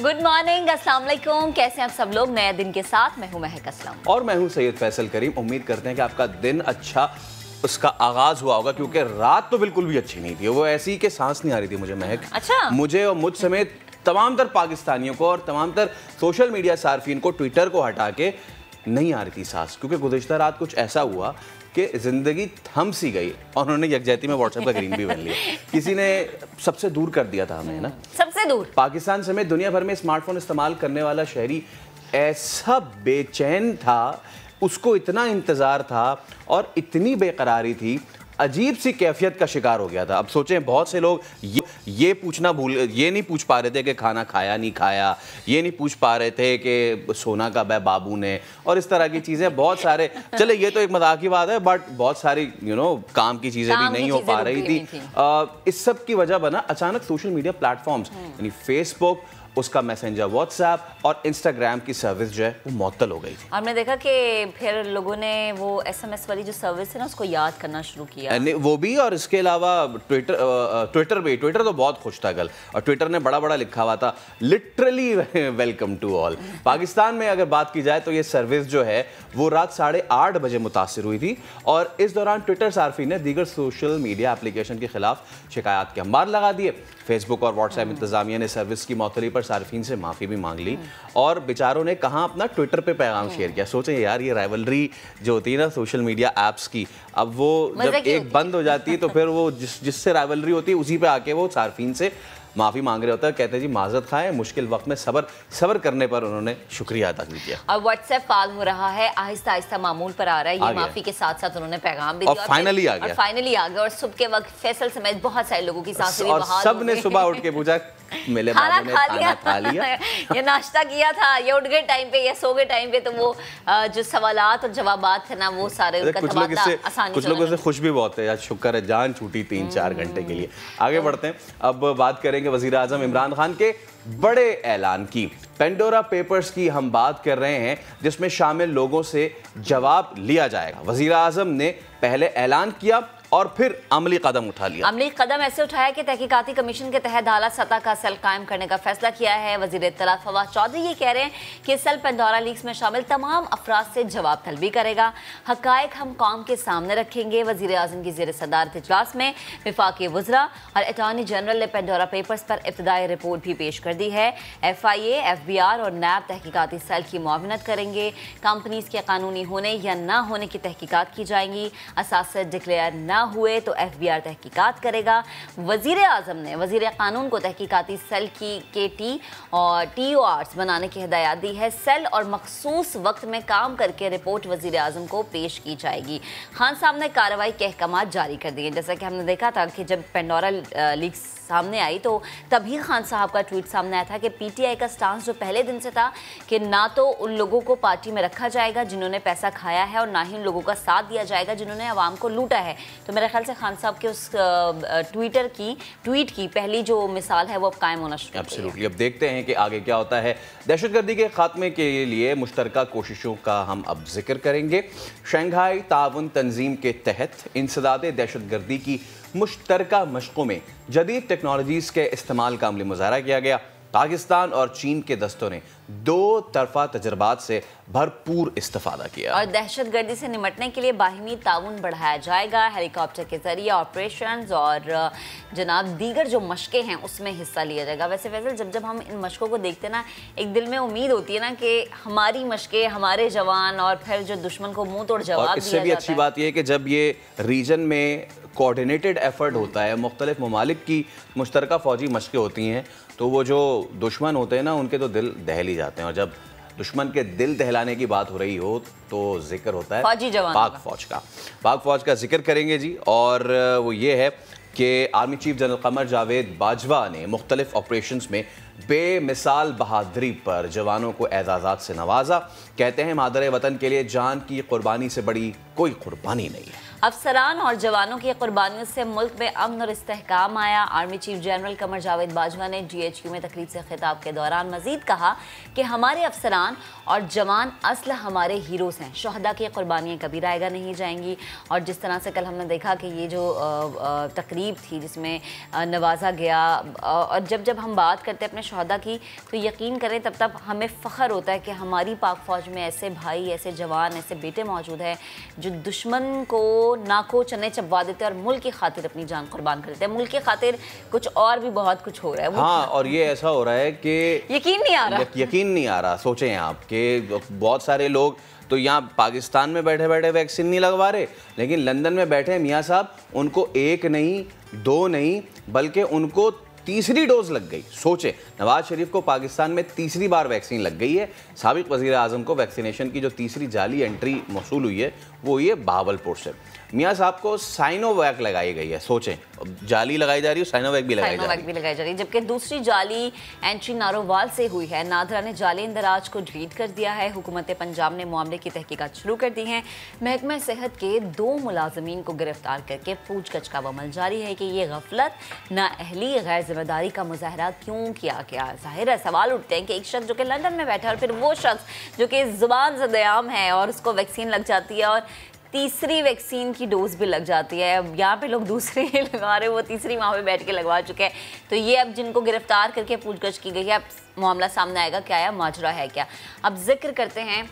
Good morning, अस्सलाम वालेकुम। कैसे हैं आप सब लोग? नए दिन के साथ मैं हूं महक असलम और मैं हूं सैयद फैसल करीम। उम्मीद करते हैं कि आपका दिन अच्छा उसका आगाज हुआ होगा, क्योंकि रात तो बिल्कुल भी अच्छी नहीं थी। वो ऐसी कि सांस नहीं आ रही थी मुझे महक। अच्छा, मुझे और मुझ समेत तमाम तर पाकिस्तानियों को और तमाम तर सोशल मीडिया सार्फिन को ट्विटर को हटा के नहीं आ रही थी सांस, क्योंकि गुज़िश्ता रात कुछ ऐसा हुआ कि ज़िंदगी थम सी गई और उन्होंने यकजहती में व्हाट्सएप का ग्रीन भी बन लिया। किसी ने सबसे दूर कर दिया था हमें ना, सबसे दूर। पाकिस्तान समेत दुनिया भर में स्मार्टफोन इस्तेमाल करने वाला शहरी ऐसा बेचैन था, उसको इतना इंतज़ार था और इतनी बेकरारी थी, अजीब सी कैफियत का शिकार हो गया था। अब सोचें, बहुत से लोग ये नहीं पूछ पा रहे थे कि खाना खाया नहीं खाया, ये नहीं पूछ पा रहे थे कि सोना कब है बाबू ने, और इस तरह की चीज़ें बहुत सारे। चले ये तो एक मजाक की बात है, बट बहुत सारी काम की चीज़ें भी नहीं हो पा रही थी। इस सब की वजह बना अचानक सोशल मीडिया प्लेटफॉर्म्स, यानी फेसबुक, उसका मैसेंजर व्हाट्सएप और इंस्टाग्राम की सर्विस जो है वो मुअत्तल हो गई थी। हमने देखा कि फिर लोगों ने वो SMS वाली जो सर्विस है ना, उसको याद करना शुरू किया। वो भी, और इसके अलावा ट्विटर तो बहुत खुश था कल, और ट्विटर ने बड़ा बड़ा लिखा हुआ था, literally welcome to all. Pakistan में अगर बात की जाए तो ये सर्विस जो है वो रात 8:30 बजे मुतासिर हुई थी, और इस दौरान ट्विटर सार्फिन ने दीगर सोशल मीडिया एप्लीकेशन के खिलाफ शिकायत के अंबार लगा दिए। फेसबुक और व्हाट्सएप इंतजामिया ने सर्विस की मअतली पर सार्फिन से माफ़ी भी मांग ली, और बेचारों ने कहाँ अपना ट्विटर पे पैगाम शेयर किया। सोचें यार, ये राइवलरी जो होती है ना सोशल मीडिया ऐप्स की, अब वो जब एक बंद हो जाती है तो फिर वो जिससे राइवलरी होती है उसी पे आके वो सार्फिन से माफ़ी मांग रहे होता है। कहते हैं जी माजरत खाएं, मुश्किल वक्त में सबर करने पर उन्होंने शुक्रिया अदा किया। और व्हाट्सएप फाल हो रहा है, आहिस्ता आहिस्ता मामूल पर आ रहा है। ये माफी के साथ साथ उन्होंने पैगाम भी दिया और फाइनली आ गया। और सुबह के वक्त फैसल समेत बहुत सारे लोगों की सांसें भी बहाल हो गई। सब ने सुबह उठ के पूछा मेरे बाबू ने खाना खा लिया ये नाश्ता किया था, ये उठ गए टाइम पे, ये सो गए टाइम पे, तो वो जो सवालात और जवाबात थे ना, वो सारे उनका तबादला आसानी से। कुछ लोगों से खुश भी बहुत है, आज शुक्र है जान छूटी 3-4 घंटे के लिए। आगे बढ़ते हैं, अब बात करेंगे वज़ीर आज़म इमरान खान के बड़े ऐलान की। पेंडोरा पेपर्स की हम बात कर रहे हैं, जिसमें शामिल लोगों से जवाब लिया जाएगा। वज़ीर आज़म ने पहले ऐलान किया और फिर अमली कदम उठा लिया। अमली कदम ऐसे उठाया कि तहकीकाती कमीशन के तहत आला सतह का सेल कायम करने का फैसला किया है। वज़ीर इत्तलात फवाद चौधरी ये कह रहे हैं कि सेल पेंडोरा लीक्स में शामिल तमाम अफराद से जवाब तलबी करेगा। हकायक हम कौम के सामने रखेंगे। वज़ीर आज़म की ज़ेर सदारत इजलास में वफाकी वज़रा और अटॉर्नी जनरल ने पेंडोरा पेपर्स पर इब्तदाई रिपोर्ट भी पेश कर दी है। FIA, FBR और नैब तहकीकाती सेल की मुआवनत करेंगे। कंपनीज के कानूनी होने या ना होने की तहकीकात की जाएंगी। असासे डिक्लेयर ना हुए तो FBR तहकीकात करेगा। वज़ीर आज़म ने वज़ीर कानून को तहकीकाती सेल की KT और TORs बनाने की हिदायत दी है। सेल और मखसूस वक्त में काम करके रिपोर्ट वज़ीर आज़म को पेश की जाएगी। खान साहब ने कार्रवाई के अहकामात जारी कर दिए। जैसा कि हमने देखा था कि जब पेंडोरा लीक्स सामने आई तो तभी खान साहब का ट्वीट सामने आया था कि PTI का स्टांस जो पहले दिन से था कि ना तो उन लोगों को पार्टी में रखा जाएगा जिन्होंने पैसा खाया है, और ना ही उन लोगों का साथ दिया जाएगा जिन्होंने आवाम को लूटा है। तो मेरे ख्याल से खान साहब के उस ट्वीट की पहली जो मिसाल है वो अब कायम होना शुरू हो गई है। अब देखते हैं कि आगे क्या होता है। दहशतगर्दी के खात्मे के लिए मुश्तरका कोशिशों का हम अब जिक्र करेंगे। शंघाई ताउन तंजीम के तहत इंसदाद दहशतगर्दी की मुश्तरका मशकों में जदीद टेक्नोलॉजीज़ के इस्तेमाल का अमली मुज़ाहरा किया गया। पाकिस्तान और चीन के दस्तों ने 2 तरफा तजर्बात से भरपूर इस्तेफादा किया और दहशतगर्दी से निपटने के लिए बाहिमी ताउन बढ़ाया जाएगा। हेलीकॉप्टर के जरिए ऑपरेशंस और जनाब दीगर जो मशकें हैं उसमें हिस्सा लिया जाएगा। वैसे फैसल, जब हम इन मशकों को देखते ना, एक दिल में उम्मीद होती है ना कि हमारी मशकें, हमारे जवान, और फिर जो दुश्मन को मुंह तोड़ जवाब दिया जाता है। इससे भी अच्छी बात यह है कि जब ये रीजन में कोऑर्डिनेटेड एफर्ट होता है, मुख्तलिफ ममालिक की मुश्तरका फ़ौजी मशकें होती हैं, तो वो जो दुश्मन होते हैं ना, उनके तो दिल दहल ही जाते हैं। और जब दुश्मन के दिल दहलाने की बात हो रही हो तो जिक्र होता है पाक फ़ौज का जिक्र करेंगे जी। और वो ये है कि army chief general Qamar Javed Bajwa ने मुख्तलिफ ऑपरेशंस में बेमिसाल बहादुरी पर जवानों को एजाज़ात से नवाजा। कहते हैं मादर वतन के लिए जान की कुर्बानी से बड़ी कोई कुर्बानी नहीं है। अफसरान और जवानों की कुर्बानियों से मुल्क में अमन और इस्तेहकाम आया। Army chief general Qamar Javed Bajwa ने GHQ में तकरीब से खिताब के दौरान मजीद कहा कि हमारे अफसरान और जवान असल हमारे हीरोज़ हैं। शहदा की कुर्बानियाँ कभी रायगा नहीं जाएंगी। और जिस तरह से कल हमने देखा कि ये जो तकरीब थी जिसमें नवाजा गया, और जब हम बात करते हैं अपने शहादा की, तो यकीन करें तब तब हमें फ़ख्र होता है कि हमारी पाक फ़ौज में ऐसे भाई, ऐसे जवान, ऐसे बेटे मौजूद हैं जो दुश्मन को नाको चने चबवा देते हैं और मुल्क की खातिर अपनी जान कुर्बान कर देते हैं। मुल्क की खातिर कुछ और भी बहुत कुछ हो रहा है। हाँ, और ये ऐसा हो रहा है कि यकीन नहीं आ रहा। सोचें आप कि बहुत सारे लोग तो यहाँ पाकिस्तान में बैठे बैठे वैक्सीन नहीं लगवा रहे, लेकिन लंदन में बैठे मियाँ साहब, उनको 1 नहीं 2 नहीं बल्कि उनको तीसरी डोज लग गई। सोचे, नवाज शरीफ को पाकिस्तान में तीसरी बार वैक्सीन लग गई है। साबिक वज़ीर आज़म को वैक्सीनेशन की जो तीसरी जाली एंट्री मौसूल हुई है वो हुई है बहावलपुर से। मियाँ साहब को साइनोवैक लगाई गई है। सोचें, जाली लगाई जा रही है, साइनोवैक भी लगाई जा रही है। जबकि दूसरी जाली एंट्री नारोवाल से हुई है। नादरा ने जाली इंदराज को डिलीट कर दिया है। हुकूमत पंजाब ने मामले की तहकीकात शुरू कर दी है। महकमा सेहत के 2 मुलाजमीन को गिरफ्तार करके पूछताछ का अमल जारी है कि ये गफलत, नाअहली, गैर जिम्मेदारी का मुजाहरा क्यों किया गया। जाहिर है सवाल उठते हैं कि एक शख्स जो कि लंदन में बैठा है और फिर वो शख्स जो कि ज़ुबान ज़दयाम है और उसको वैक्सीन लग जाती है और तीसरी वैक्सीन की डोज भी लग जाती है। अब यहाँ पे लोग दूसरी लगा रहे, वो तीसरी वहाँ पे बैठ के लगवा चुके हैं। तो ये अब जिनको गिरफ्तार करके पूछताछ की गई है, अब मामला सामने आएगा क्या है, माजरा है क्या। अब जिक्र करते हैं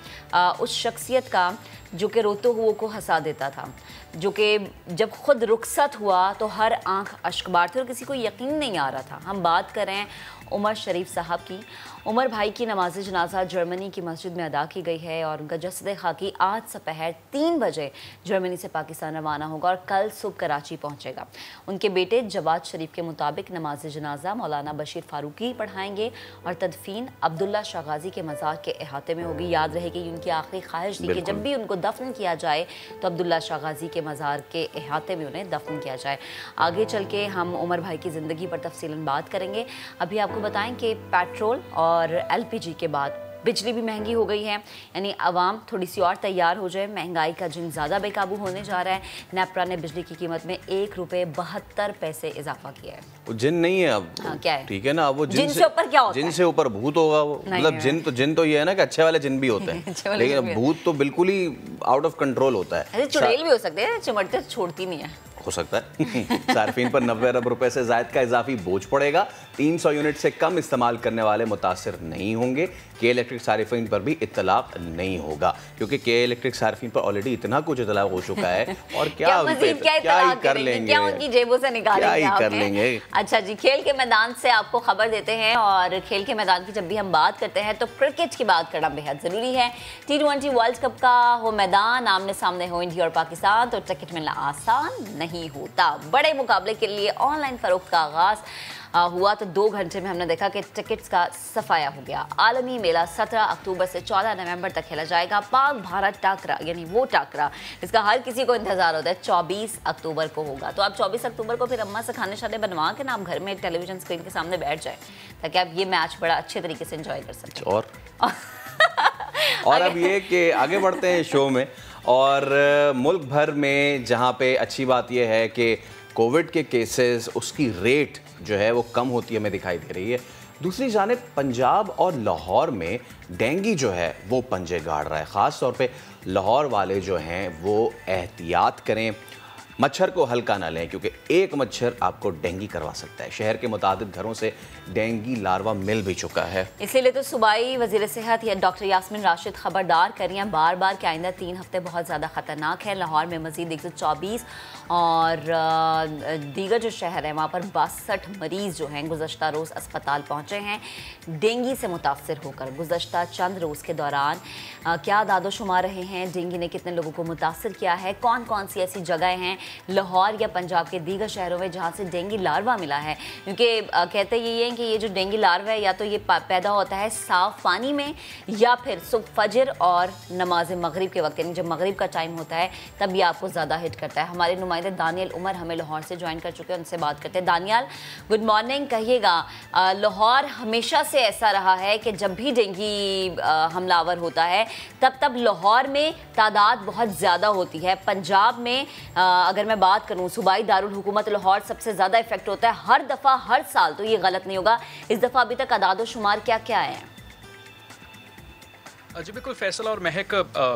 उस शख्सियत का जो कि रोते हुए को हंसा देता था, जो कि जब खुद रुखसत हुआ तो हर आंख अश्कबार थी और किसी को यकीन नहीं आ रहा था। हम बात कर रहे हैं उमर शरीफ साहब की। उमर भाई की नमाज जनाजा जर्मनी की मस्जिद में अदा की गई है और उनका जसद खाकी आज दोपहर 3 बजे जर्मनी से पाकिस्तान रवाना होगा और कल सुबह कराची पहुंचेगा। उनके बेटे जवाद शरीफ के मुताबिक नमाज जनाजा मौलाना बशीर फारूकी पढ़ाएंगे और तदफीन अब्दुल्ला शागाजी के मज़ार के अहाते में होगी। याद रहे कि उनकी आखिरी ख्वाहिश थी कि जब भी उनको दफन किया जाए तो अब्दुल्ला शागाजी के मज़ार के अहाते में उन्हें दफन किया जाए। आगे चल के हम उमर भाई की ज़िंदगी पर तफसीलन बात करेंगे। अभी आपको बताएं कि पेट्रोल और एलपीजी के बाद बिजली भी महंगी हो गई है, यानी आवाम थोड़ी सी और तैयार हो जाए। महंगाई का जिन ज़्यादा बेकाबू होने जा रहा है। नेपरा ने बिजली की कीमत में ₹1.72 इजाफा किया है। वो जिन नहीं है अब। हाँ, क्या है? ठीक है ना, वो जिन से ऊपर क्या होता है? जिन से ऊपर भूत होगा वो। मतलब जिन तो ये है ना कि अच्छे वाले जिन भी होते हैं लेकिन भूत तो बिल्कुल ही आउट ऑफ कंट्रोल होता है। चुड़ैल भी हो सकते हैं, चिमटते छोड़ती नहीं है। हो सकता है। सार्फिन पर 90 अरब रुपए से ज़ायद का इजाफी बोझ पड़ेगा। 300 यूनिट से कम इस्तेमाल करने वाले मुतासिर नहीं होंगे। के इलेक्ट्रिक सार्फिन पर भी इतलाक नहीं होगा, क्योंकि के इलेक्ट्रिक सार्फिन पर ऑलरेडी इतना कुछ इतलाक हो चुका है और क्या ही कर लेंगे, क्या उनकी जेबों से निकालेंगे, क्या ही कर लेंगे। अच्छा जी, खेल के मैदान से आपको खबर देते हैं और खेल के मैदान की जब भी हम बात करते हैं तो क्रिकेट की बात करना बेहद ज़रूरी है। T20 वर्ल्ड कप का हो मैदान, आमने सामने हो इंडिया और पाकिस्तान, तो टिकट मिलना आसान नहीं होता। बड़े मुकाबले के लिए ऑनलाइन फरोख्त का आगाज़ हुआ तो 2 घंटे में हमने देखा कि टिकट्स का सफाया हो गया। आलमी मेला 17 अक्टूबर से 14 नवंबर तक खेला जाएगा। पाक भारत टाकरा, यानी वो टाकरा इसका हर किसी को इंतजार होता है, 24 अक्टूबर को होगा। तो आप 24 अक्टूबर को फिर अम्मा से खाने शाने बनवा के ना आप घर में टेलीविजन स्क्रीन के सामने बैठ जाए ताकि आप ये मैच बड़ा अच्छे तरीके से एंजॉय कर सकें। और अब ये कि आगे बढ़ते हैं शो में, और मुल्क भर में जहाँ पे अच्छी बात यह है कि कोविड के केसेस, उसकी रेट जो है वो कम होती हमें दिखाई दे रही है। दूसरी जानिब पंजाब और लाहौर में डेंगू जो है वो पंजे गाड़ रहा है। ख़ास तौर पे लाहौर वाले जो हैं वो एहतियात करें, मच्छर को हल्का ना लें, क्योंकि एक मच्छर आपको डेंगू करवा सकता है। शहर के मुताबिक घरों से डेंगू लार्वा मिल भी चुका है। इसीलिए तो सूबाई वज़ीर सेहत या डॉक्टर यास्मीन राशिद खबरदार कर रही हैं बार बार कि आइंदा 3 हफ्ते बहुत ज़्यादा ख़तरनाक है। लाहौर में मज़ीद 124 और दीगर जो शहर है वहाँ पर 62 मरीज़ जो हैं गुज़श्ता रोज़ अस्पताल पहुँचे हैं डेंगू से मुतासर होकर। गुज़श्ता चंद रोज़ के दौरान क्या दादोशुमार रहे हैं, डेंगू ने कितने लोगों को मुतासर किया है, कौन कौन सी ऐसी जगह हैं लाहौर या पंजाब के दीगर शहरों में जहाँ से डेंगू लार्वा मिला है। क्योंकि कहते ये हैं कि ये जो डेंगू लार्वा है या तो ये पैदा होता है साफ़ पानी में या फिर सुबह फजर और नमाज मगरिब के वक्त, यानी जब मगरिब का टाइम होता है तब ये आपको ज़्यादा हिट करता है। हमारे नुमाइंदे दानियल उमर हमें लाहौर से ज्वाइन कर चुके हैं, उनसे बात करते हैं। Daniyal, good morning. कहिएगा, लाहौर हमेशा से ऐसा रहा है कि जब भी डेंगू हमलावर होता है तब लाहौर में तादाद बहुत ज़्यादा होती है। पंजाब में अगर मैं बात करूँ सूबाई दारुल हुकूमत लाहौर सबसे ज़्यादा इफेक्ट होता है हर दफ़ा हर साल, तो ये गलत नहीं होगा। इस दफ़ा अभी तक अदाद शुमार क्या क्या है? जी बिल्कुल फैसल और महक,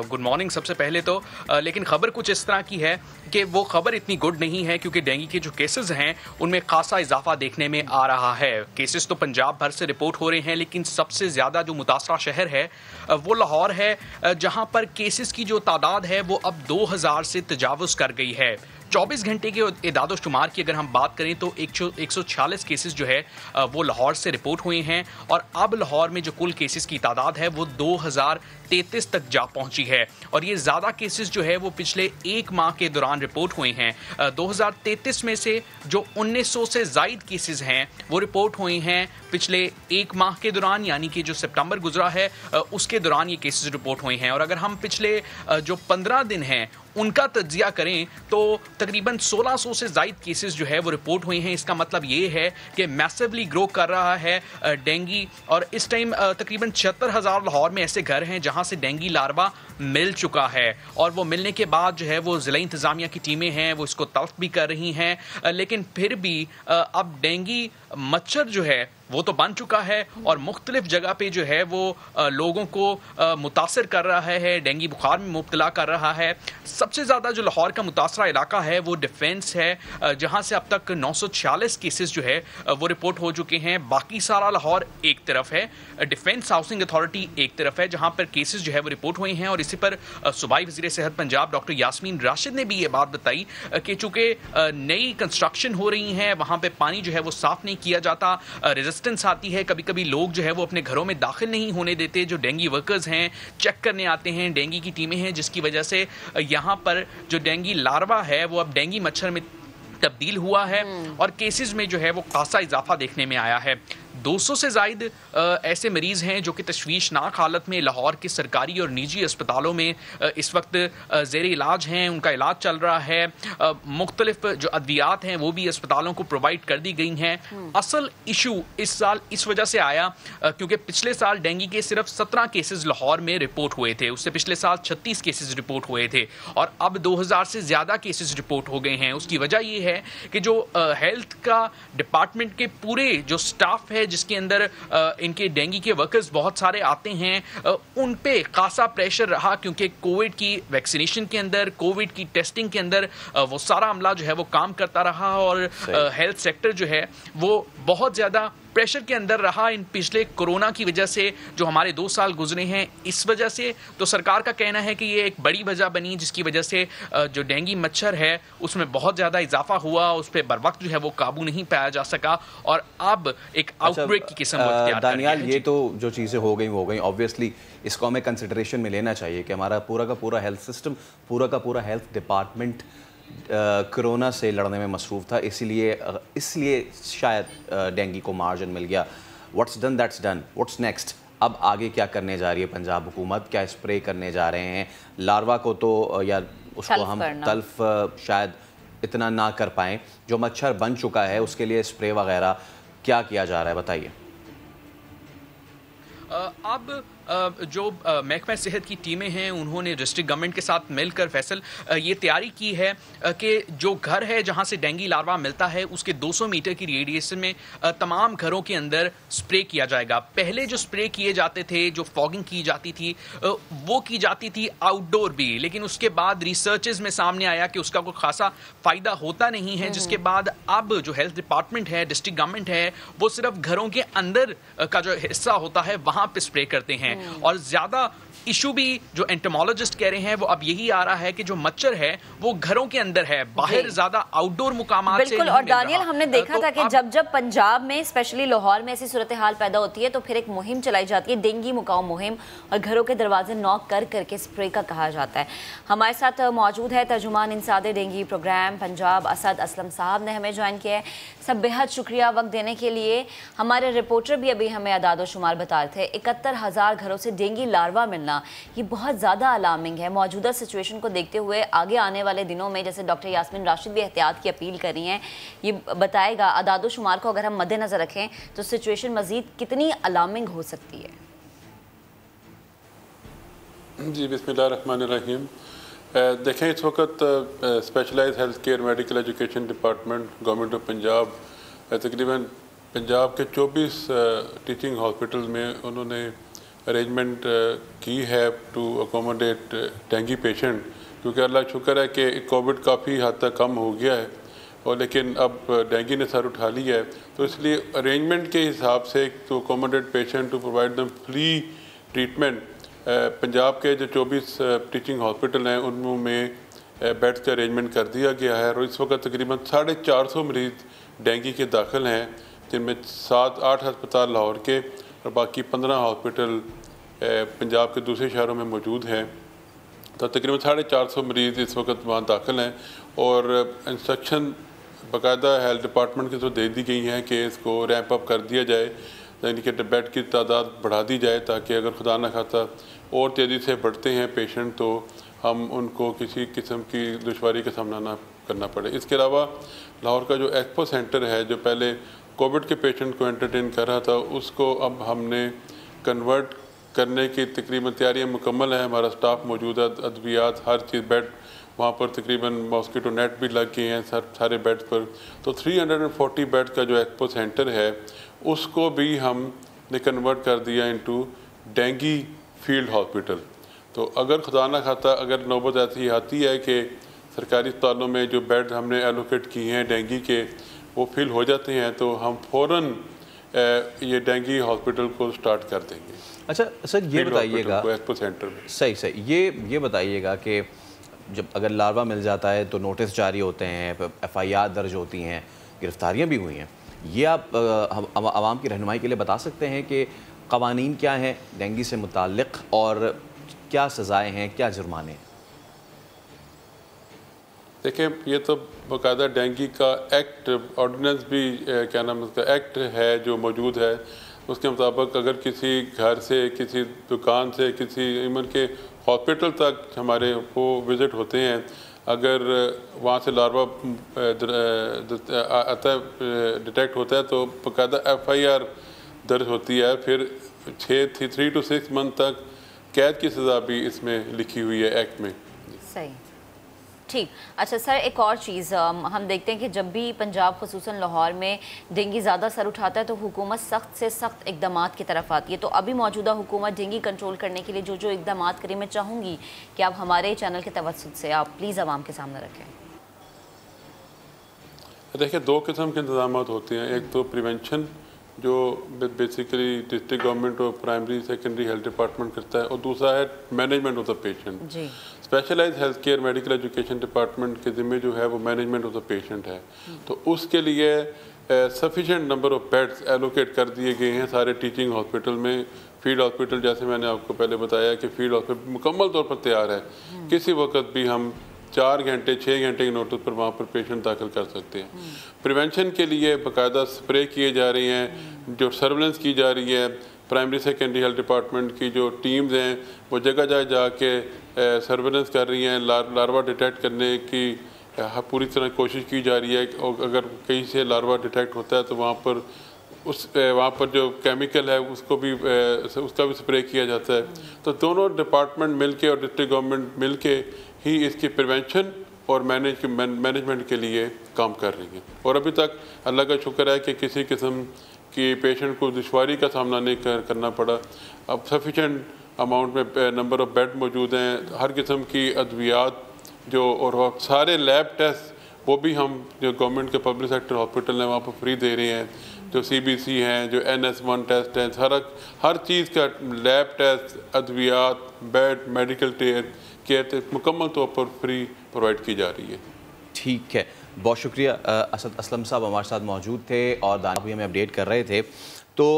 गुड मॉर्निंग सबसे पहले तो। लेकिन ख़बर कुछ इस तरह की है कि वो ख़बर इतनी गुड नहीं है, क्योंकि डेंगू के जो केसेस हैं उनमें खासा इजाफा देखने में आ रहा है। केसेस तो पंजाब भर से रिपोर्ट हो रहे हैं, लेकिन सबसे ज़्यादा जो मुतासरा शहर है वो लाहौर है, जहाँ पर केसेस की जो तादाद है वो अब 2000 से तजावुज़ कर गई है। 24 घंटे के इदाद शुमार की अगर हम बात करें तो 146 केसेस जो है वो लाहौर से रिपोर्ट हुए हैं, और अब लाहौर में जो कुल केसेस की तादाद है वो 2033 तक जा पहुंची है। और ये ज़्यादा केसेस जो है वो पिछले एक माह के दौरान रिपोर्ट हुए हैं। 2033 में से जो 1900 से ज़ायद केसेस हैं वो रिपोर्ट हुए हैं पिछले एक माह के दौरान, यानी कि जो सितंबर गुजरा है उसके दौरान ये केसेस रिपोर्ट हुए हैं। और अगर हम पिछले जो 15 दिन हैं उनका तज्जिया करें तो तकरीबन 1600 से ज़ायद केसेस जो है वो रिपोर्ट हुए हैं। इसका मतलब ये है कि मैसिवली ग्रो कर रहा है डेंगू, और इस टाइम तकरीबन 76,000 लाहौर में ऐसे घर हैं जहां से डेंगू लार्वा मिल चुका है, और वो मिलने के बाद जो है वो ज़िला इंतज़ामिया की टीमें हैं वो इसको तल्फ भी कर रही हैं। लेकिन फिर भी अब डेंगू मच्छर जो है वो तो बन चुका है और मुख्तलिफ जगह पे जो है वो लोगों को मुतासर कर रहा है, डेंगू बुखार में मुब्तला कर रहा है। सबसे ज़्यादा जो लाहौर का मुतासरा इलाका है वो डिफेंस है, जहाँ से अब तक 946 केसेस जो है वो रिपोर्ट हो चुके हैं। बाकी सारा लाहौर एक तरफ है, डिफेंस हाउसिंग अथॉरिटी एक तरफ है जहाँ पर केसेस जो है वो रिपोर्ट हुए हैं। और इसी पर सूबाई वज़ीर सेहत पंजाब डॉक्टर यास्मीन राशिद ने भी ये बात बताई कि चूँकि नई कंस्ट्रक्शन हो रही है वहाँ पर पानी जो है वो साफ़ नहीं किया जाता, रेजिस्टेंस आती है, कभी कभी लोग जो है वो अपने घरों में दाखिल नहीं होने देते। जो डेंगू वर्कर्स हैं चेक करने आते हैं, डेंगू की टीमें हैं, जिसकी वजह से यहाँ पर जो डेंगू लार्वा है वो अब डेंगू मच्छर में तब्दील हुआ है, और केसेस में जो है वो खासा इजाफा देखने में आया है। 200 से ज़ायद ऐसे मरीज़ हैं जो कि तशवीशनाक हालत में लाहौर के सरकारी और निजी अस्पतालों में इस वक्त ज़ेर इलाज हैं, उनका इलाज चल रहा है। मुख्तलिफ जो अद्वियात हैं वो भी अस्पतालों को प्रोवाइड कर दी गई हैं। असल इशू इस साल इस वजह से आया क्योंकि पिछले साल डेंगू के सिर्फ 17 केसेस लाहौर में रिपोर्ट हुए थे, उससे पिछले साल 36 केसेस रिपोर्ट हुए थे, और अब 2000 से ज़्यादा केसेस रिपोर्ट हो गए हैं। उसकी वजह ये है कि जो हेल्थ का डिपार्टमेंट के पूरे जो स्टाफ है जिसके अंदर इनके डेंगू के वर्कर्स बहुत सारे आते हैं, उन पे खासा प्रेशर रहा, क्योंकि कोविड की वैक्सीनेशन के अंदर, कोविड की टेस्टिंग के अंदर वो सारा अमला जो है वो काम करता रहा, और हेल्थ सेक्टर जो है वो बहुत ज़्यादा प्रेशर के अंदर रहा इन पिछले कोरोना की वजह से। जो हमारे 2 साल गुजरे हैं इस वजह से, तो सरकार का कहना है कि ये एक बड़ी वजह बनी जिसकी वजह से जो डेंगू मच्छर है उसमें बहुत ज़्यादा इजाफा हुआ, उस पर बर वक्त जो है वो काबू नहीं पाया जा सका, और अब एक आउटब्रेक की किस्म दानियाल, ये तो जो चीज़ें हो गई वो हो गई। ऑब्वियसली इसको हमें कंसिडरेशन में लेना चाहिए कि हमारा पूरा का पूरा हेल्थ सिस्टम, पूरा का पूरा हेल्थ डिपार्टमेंट कोरोना से लड़ने में मसरूफ़ था, इसलिए शायद डेंगू को मार्जिन मिल गया। What's done that's done, what's next? अब आगे क्या करने जा रही है पंजाब हुकूमत? क्या स्प्रे करने जा रहे हैं? लार्वा को तो या उसको हम तल्फ शायद इतना ना कर पाएँ, जो मच्छर बन चुका है उसके लिए स्प्रे वगैरह क्या किया जा रहा है, बताइए। अब जो महकमा सेहत की टीमें हैं उन्होंने डिस्ट्रिक्ट गवर्नमेंट के साथ मिलकर फैसल ये तैयारी की है कि जो घर है जहां से डेंगू लार्वा मिलता है उसके 200 मीटर की रेडिएशन में तमाम घरों के अंदर स्प्रे किया जाएगा। पहले जो स्प्रे किए जाते थे, जो फॉगिंग की जाती थी, वो की जाती थी आउटडोर भी, लेकिन उसके बाद रिसर्चेस में सामने आया कि उसका कोई खासा फ़ायदा होता नहीं है, जिसके बाद अब जो हेल्थ डिपार्टमेंट है, डिस्ट्रिक्ट गवर्नमेंट है, वो सिर्फ घरों के अंदर का जो हिस्सा होता है वहाँ पर स्प्रे करते हैं। और ज़्यादा इशू भी जो एंटोमोलॉजिस्ट कह रहे हैं वो अब यही आ रहा है कि जो मच्छर है वो घरों के अंदर है, बाहर ज्यादा आउटडोर मुकामात से बिल्कुल। और दानियल, हमने देखा था कि जब पंजाब में स्पेशली लाहौर में ऐसी सूरत हाल पैदा होती है तो फिर एक मुहिम चलाई जाती है, डेंगू मुकाओ मुहिम, और घरों के दरवाजे नॉक कर करके स्प्रे का कहा जाता है। हमारे साथ मौजूद है तर्जुमान इंसादे डेंगू प्रोग्राम पंजाब असद असलम साहब ने हमें ज्वाइन किया है। सब बेहद शुक्रिया वक्त देने के लिए। हमारे रिपोर्टर भी अभी हमें अदाद शुमार बता रहे थे, 71,000 घरों से डेंगू लार्वा मिलना ये बहुत ज़्यादा अलार्मिंग है। मौजूदा सिचुएशन को देखते हुए आगे आने वाले दिनों में, जैसे डॉक्टर यास्मीन राशिद भी एहतियात की अपील कर रही हैं, ये बताएगा अदाद शुमार को अगर हम मद्देनज़र रखें तो सिचुएशन मज़ीद कितनी अलार्मिंग हो सकती है। जी बिस्मिल्लाहिर्रहमानिर्रहीम। देखें, इस वक्त specialized health care medical education department government of Punjab तकरीबन पंजाब के 24 टीचिंग हॉस्पिटल में उन्होंने अरेंजमेंट की है टू अकोमोडेट डेंगी पेशेंट, क्योंकि अल्लाह शुक्र है कि कोविड काफ़ी हद तक कम हो गया है और लेकिन अब डेंगी ने सर उठा लिया है। तो इसलिए अरेंजमेंट के हिसाब से to accommodate patient to provide them free treatment, Punjab के जो 24 टीचिंग हॉस्पिटल हैं उनमें बेड्स का अरेंजमेंट कर दिया गया है और इस वक्त तकरीबन 450 मरीज़ डेंगी के दाखिल हैं, जिनमें 7-8 अस्पताल लाहौर के और बाकी 15 हॉस्पिटल पंजाब के दूसरे शहरों में मौजूद हैं। तो तकरीबन 450 मरीज़ इस वक्त वहाँ दाखिल हैं और इंस्ट्रक्शन बाकायदा हेल्थ डिपार्टमेंट की तो दे दी गई हैं कि इसको रैंप अप कर दिया जाए, यानी कि बेड की तादाद बढ़ा दी जाए ताकि अगर खुदा न खास्ता और तेज़ी से बढ़ते हैं पेशेंट तो हम उनको किसी किस्म की दुश्वारी का सामना ना करना पड़े। इसके अलावा लाहौर का जो एक्सपो सेंटर है जो पहले कोविड के पेशेंट को एंटरटेन कर रहा था, उसको अब हमने कन्वर्ट करने की तकरीबन तैयारियां मुकम्मल हैं। हमारा स्टाफ मौजूद है, अद्वियात हर चीज़, बेड वहाँ पर तकरीबन मॉस्किटो नेट भी लग गए हैं सारे बेड्स पर। तो 340 बेड का जो एक्सपो सेंटर है उसको भी हमने कन्वर्ट कर दिया इनटू डेंगी फील्ड हॉस्पिटल। तो अगर खुदा ना खाता अगर नौबत ऐसी आती है कि सरकारी अस्पतालों में जो बेड हमने एलोकेट किए हैं डेंगी के वो फिल हो जाते हैं तो हम फ़ौरन ये डेंगी हॉस्पिटल को स्टार्ट कर देंगे। अच्छा सर ये बताइएगा, एक्सपो सेंटर में सही ये बताइएगा कि जब अगर लार्वा मिल जाता है तो नोटिस जारी होते हैं, FIR दर्ज होती हैं, गिरफ्तारियां भी हुई हैं, ये आप आवाम की रहनुमाई के लिए बता सकते हैं कि क़वानीन क्या हैं डेंगी से मुताल्लिक़ और क्या सज़ाएँ हैं, क्या जुर्माने हैं? देखिए ये तो बाकायदा डेंगी का एक्ट ऑर्डिनेंस भी क्या नाम उसका एक्ट है जो मौजूद है, उसके मुताबिक अगर किसी घर से, किसी दुकान से, किसी इवन के हॉस्पिटल तक हमारे वो विज़िट होते हैं, अगर वहाँ से लार्वा आता है, डिटेक्ट होता है तो बाकायदा FIR दर्ज होती है। फिर 3 to 6 मंथ तक कैद की सज़ा भी इसमें लिखी हुई है एक्ट में। सही, ठीक। अच्छा सर, एक और चीज़ हम देखते हैं कि जब भी पंजाब खुसूसन लाहौर में डेंगी ज़्यादा सर उठाता है तो हुकूमत सख्त से सख्त इक़दामात की तरफ आती है। तो अभी मौजूदा हुकूमत डेंगी कंट्रोल करने के लिए जो इक़दामात करें, मैं चाहूँगी कि आप हमारे चैनल के तवज्जुह से आप प्लीज़ आवाम के सामने रखें। देखिए 2 किस्म के इंतजाम होते हैं, एक तो प्रिवेंशन जो बेसिकली डिस्ट्रिक्ट गवर्नमेंट और प्राइमरी सेकेंडरी हेल्थ डिपार्टमेंट करता है, और दूसरा है मैनेजमेंट ऑफ द पेशेंट। जी, specialized health care medical education department के ज़िम्मे जो है वो मैनेजमेंट ऑफ द पेशेंट है। तो उसके लिए sufficient number of beds allocate कर दिए गए हैं सारे टीचिंग हॉस्पिटल में। फील्ड हॉस्पिटल जैसे मैंने आपको पहले बताया कि फील्ड हॉस्पिटल मुकम्मल तौर पर तैयार है, किसी वक्त भी हम 4 घंटे 6 घंटे के नोटिस पर वहाँ पर पेशेंट दाखिल कर सकते हैं। प्रिवेंशन के लिए बाकायदा स्प्रे किए जा रही हैं, जो सर्वेलेंस की जा रही है, प्राइमरी सेकेंडरी हेल्थ डिपार्टमेंट की जो टीम्स हैं वो जगह जगह जाके सर्वेलेंस कर रही हैं, लार्वा डिटेक्ट करने की पूरी तरह कोशिश की जा रही है। और अगर कहीं से लार्वा डिटेक्ट होता है तो वहाँ पर जो केमिकल है उसका भी स्प्रे किया जाता है। तो दोनों डिपार्टमेंट मिलके और डिस्ट्रिक्ट गवर्नमेंट मिलके ही इसकी प्रिवेंशन और मैनेजमेंट के लिए काम कर रही है। और अभी तक अल्लाह का शुक्र है कि किसी किस्म की पेशेंट को दुश्वारी का सामना नहीं करना पड़ा। अब सफिशेंट अमाउंट में नंबर ऑफ़ बेड मौजूद हैं, हर किस्म की अद्वियात जो और सारे लैब टेस्ट वो भी हम जो गवर्नमेंट के पब्लिक सेक्टर हॉस्पिटल हैं वहाँ पर फ्री दे रहे हैं। जो CBC हैं, जो NS1 टेस्ट हैं, हर चीज़ का लैब टेस्ट, अद्वियात, बेड, मेडिकल केयर मुकम्मल तौर पर फ्री प्रोवाइड की जा रही है। ठीक है, बहुत शुक्रिया। असद असलम साहब हमारे साथ मौजूद थे और दाना भी हमें अपडेट कर रहे थे। तो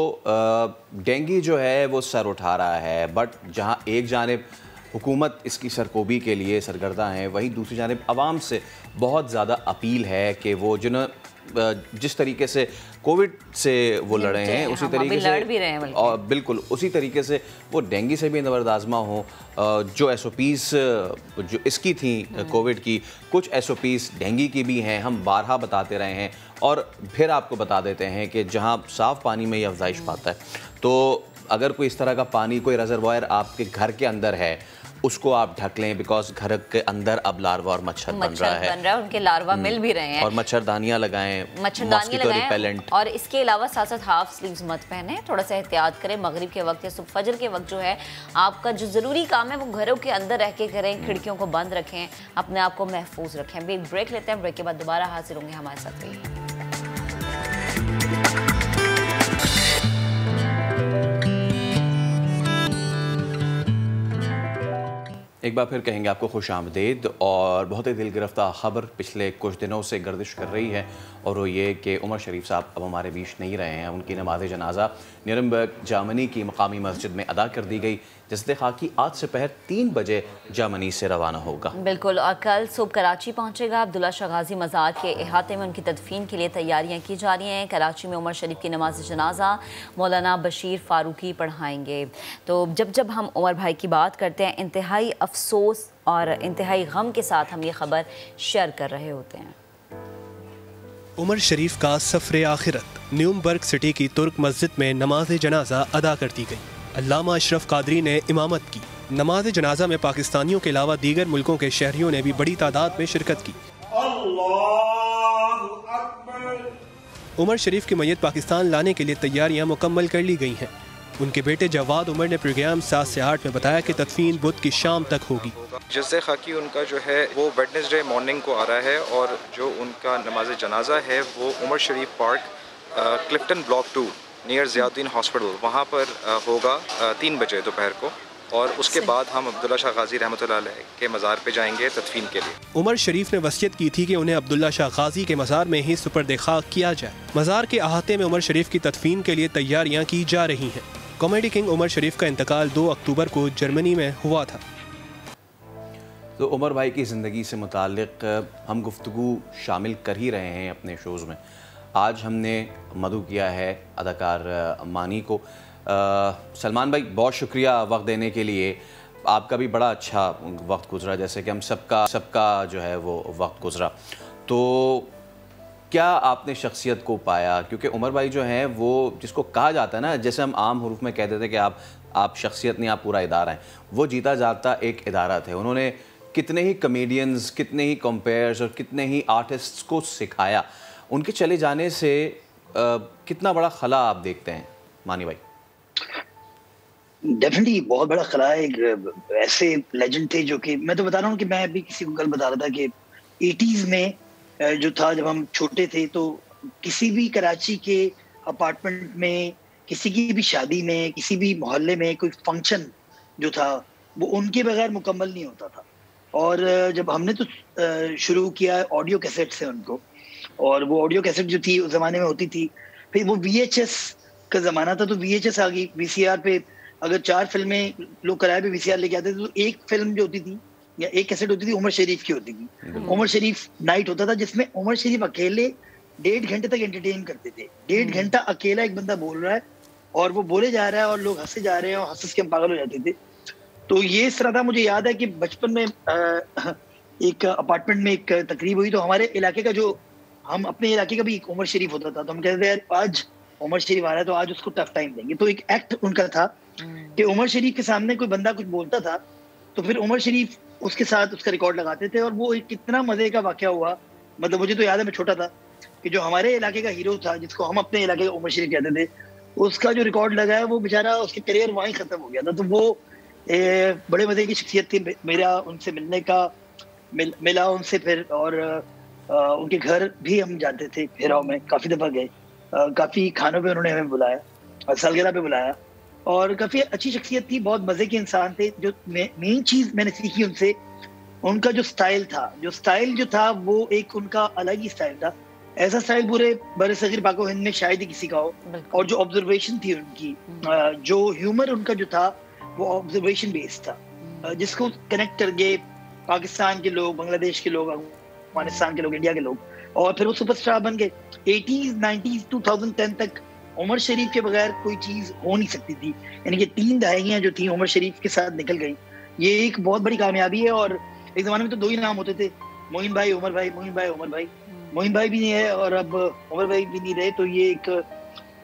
डेंगी जो है वो सर उठा रहा है, बट जहाँ एक जानिब हुकूमत इसकी सरकोबी के लिए सरगर्दा हैं, वहीं दूसरी जानिब आवाम से बहुत ज़्यादा अपील है कि वो जिस तरीके से कोविड से वो लड़े हैं उसी तरीके से लड़ भी रहे हैं, और बिल्कुल उसी तरीके से वो डेंगी से भी नबरदाज़मा हो। जो SOPs जो इसकी थी कोविड की, कुछ SOPs डेंगी की भी हैं, हम बारहा बताते रहे हैं और फिर आपको बता देते हैं कि जहाँ साफ़ पानी में ये अफजाइश पाता है, तो अगर कोई इस तरह का पानी, कोई रिजर्वायर आपके घर के अंदर है उसको आप ढक लें, बिकॉज घर के अंदर अब लार्वा और मच्छर बन रहा है, उनके लार्वा मिल भी रहे हैं। और मच्छरदानियाँ लगाएं, मच्छरदानियाँ लगाएं, और इसके अलावा साथ साथ हाफ स्लीव्स मत पहने, थोड़ा सा एहतियात करें। मगरिब के वक्त या सुबह फजर के वक्त जो है आपका जो ज़रूरी काम है वो घरों के अंदर रह के करें, खिड़कियों को बंद रखें, अपने आप को महफूज रखें। अभी एक ब्रेक लेते हैं, ब्रेक के बाद दोबारा हाजिर होंगे, हमारे साथ रहिए। एक बार फिर कहेंगे आपको खुश आमदीद। और बहुत ही दिल गिरफ्तार ख़बर पिछले कुछ दिनों से गर्दिश कर रही है, और वो ये कि उमर शरीफ साहब अब हमारे बीच नहीं रहे हैं। उनकी नमाज जनाजा न्यूरम्बर्ग जर्मनी की मकामी मस्जिद में अदा कर दी गई, जिससे खाकी आज दोपहर 3 बजे जर्मनी से रवाना होगा। बिल्कुल, और कल सुबह कराची पहुंचेगा। अब्दुल्ला शाह गाजी मज़ार के अहाते में उनकी तदफीन के लिए तैयारियां की जा रही हैं। कराची में उमर शरीफ की नमाज जनाजा मौलाना बशीर फ़ारूकी पढ़ाएंगे। तो जब हम उमर भाई की बात करते हैं, इंतहाई अफसोस और इंतहाई गम के साथ हम ये खबर शेयर कर रहे होते हैं। उमर शरीफ का सफ़र आखिरत न्यूरम्बर्ग सिटी की तुर्क मस्जिद में नमाज जनाजा अदा कर दी गई। अल्लामा अशरफ कादरी ने इमामत की। नमाज जनाजा में पाकिस्तानियों के अलावा दीगर मुल्कों के शहरियों ने भी बड़ी तादाद में शिरकत की। उमर शरीफ की मैयत पाकिस्तान लाने के लिए तैयारियां मुकम्मल कर ली गई हैं। उनके बेटे जवाद उमर ने प्रोग्राम 7 से 8 में बताया कि तदफीन बुध की शाम तक होगी। जज्ज़े खाकी उनका जो है वो वेडनेसडे मॉर्निंग को आ रहा है, और जो उनका नमाज जनाजा है वो Umar Sharif park Clifton block 2 near Ziauddin hospital वहाँ पर होगा 3 बजे दोपहर को। और उसके बाद हम अब्दुल्ला शाह गाजी रहमतुल्लाह अलैह के मज़ार पे जाएंगे तदफीन के लिए। उमर शरीफ ने वसीयत की थी कि उन्हें अब्दुल्ला शाह गाजी के मज़ार में ही सुपर्द खाक किया जाए। मज़ार के अहाते में उमर शरीफ की तदफीन के लिए तैयारियाँ की जा रही हैं। कॉमेडी किंग उमर शरीफ का इंतकाल 2 अक्टूबर को जर्मनी में हुआ था। तो उमर भाई की ज़िंदगी से मुताल्लिक़ हम गुफ्तगू शामिल कर ही रहे हैं अपने शोज़ में। आज हमने मदऊ किया है अदाकार मानी को। सलमान भाई, बहुत शुक्रिया वक्त देने के लिए। आपका भी बड़ा अच्छा वक्त गुजरा, जैसे कि हम सबका जो है वो वक्त गुजरा। तो क्या आपने शख्सियत को पाया? क्योंकि उमर भाई जो हैं वो, जिसको कहा जाता है ना, जैसे हम आम हरूफ में कह देते हैं कि आप शख्सियत नहीं, आप पूरा इदारा हैं, वो जीता जागता एक इदारा थे। उन्होंने कितने ही कमेडियंस, कितने ही कंपेयर्स और कितने ही आर्टिस्ट्स को सिखाया। उनके चले जाने से कितना बड़ा खला आप देखते हैं मानी भाई? डेफिनेटली बहुत बड़ा खला है। एक ऐसे लेजेंड थे जो कि मैं तो बता रहा हूँ कि मैं अभी किसी को कल बता रहा था कि 80s में जो था, जब हम छोटे थे, तो किसी भी कराची के अपार्टमेंट में, किसी की भी शादी में, किसी भी मोहल्ले में कोई फंक्शन जो था वो उनके बगैर मुकम्मल नहीं होता था। और जब हमने तो शुरू किया ऑडियो कैसेट से उनको, और वो ऑडियो कैसेट जो थी उस ज़माने में होती थी, फिर वो VHS का ज़माना था तो VHS आ गई। VCR पे अगर 4 फिल्में लोग किराए पे VCR लेके आते थे तो एक फिल्म जो होती थी या एक कैसेट होती थी उमर शरीफ की होती थी। उमर शरीफ नाइट होता था जिसमें उमर शरीफ अकेले 1.5 घंटे तक एंटरटेन करते थे। 1.5 घंटा अकेला एक बंदा बोल रहा है और वो बोले जा रहा है और लोग हंसे जा रहे हैं और हंस के हम पागल हो जाते थे। तो ये इस तरह था। मुझे याद है कि बचपन में एक अपार्टमेंट में एक तकरीब हुई, तो हमारे इलाके का, जो हम अपने इलाके का भी एक उमर शरीफ होता था, तो हम कहते थे यार आज उमर शरीफ आ रहा है तो आज उसको टफ टाइम देंगे। तो एक एक्ट उनका था कि उमर शरीफ के सामने कोई बंदा कुछ बोलता था तो फिर उमर शरीफ उसके साथ उसका रिकॉर्ड लगाते थे। और वो एक कितना मजे का वाकया हुआ, मतलब मुझे तो याद है, मैं छोटा था, कि जो हमारे इलाके का हीरो था जिसको हम अपने इलाके का उमर शरीफ कहते थे, उसका जो रिकॉर्ड लगा है वो बेचारा, उसके करियर वहीं खत्म हो गया था। तो वो बड़े मजे की शख्सियत थी। मेरा उनसे मिलने का मिला उनसे फिर, और उनके घर भी हम जाते थे, फेराव में काफ़ी दफ़ा गए, काफ़ी खानों पे उन्होंने हमें बुलाया और सालगिरह पे बुलाया, और काफ़ी अच्छी शख्सियत थी, बहुत मज़े के इंसान थे। जो मेन चीज़ मैंने सीखी उनसे, उनका जो स्टाइल था वो एक उनका अलग ही स्टाइल था। ऐसा स्टाइल पूरे बरसगीर पाको हिंद में शायद ही किसी का हो। और जो ऑब्जर्वेशन थी उनकी, जो ह्यूमर उनका जो था वो ऑब्जर्वेशन बेस्ड था, जिसको कनेक्ट करके पाकिस्तान के लोग, बांग्लादेश के लोग, अफगानिस्तान के लोग, इंडिया के लोग, और फिर वो सुपरस्टार बन गए। 80s, 90s, 2010 तक उमर शरीफ के बगैर कोई चीज हो नहीं सकती थी। यानी कि 3 दहाइयां जो थी उमर शरीफ के साथ निकल गई। ये एक बहुत बड़ी कामयाबी है। और एक जमाने में तो 2 ही नाम होते थे, मोइन भाई, उमर भाई, मोइन भाई, उमर भाई। मोइन भाई भी नहीं है और अब उमर भाई भी नहीं रहे, तो ये एक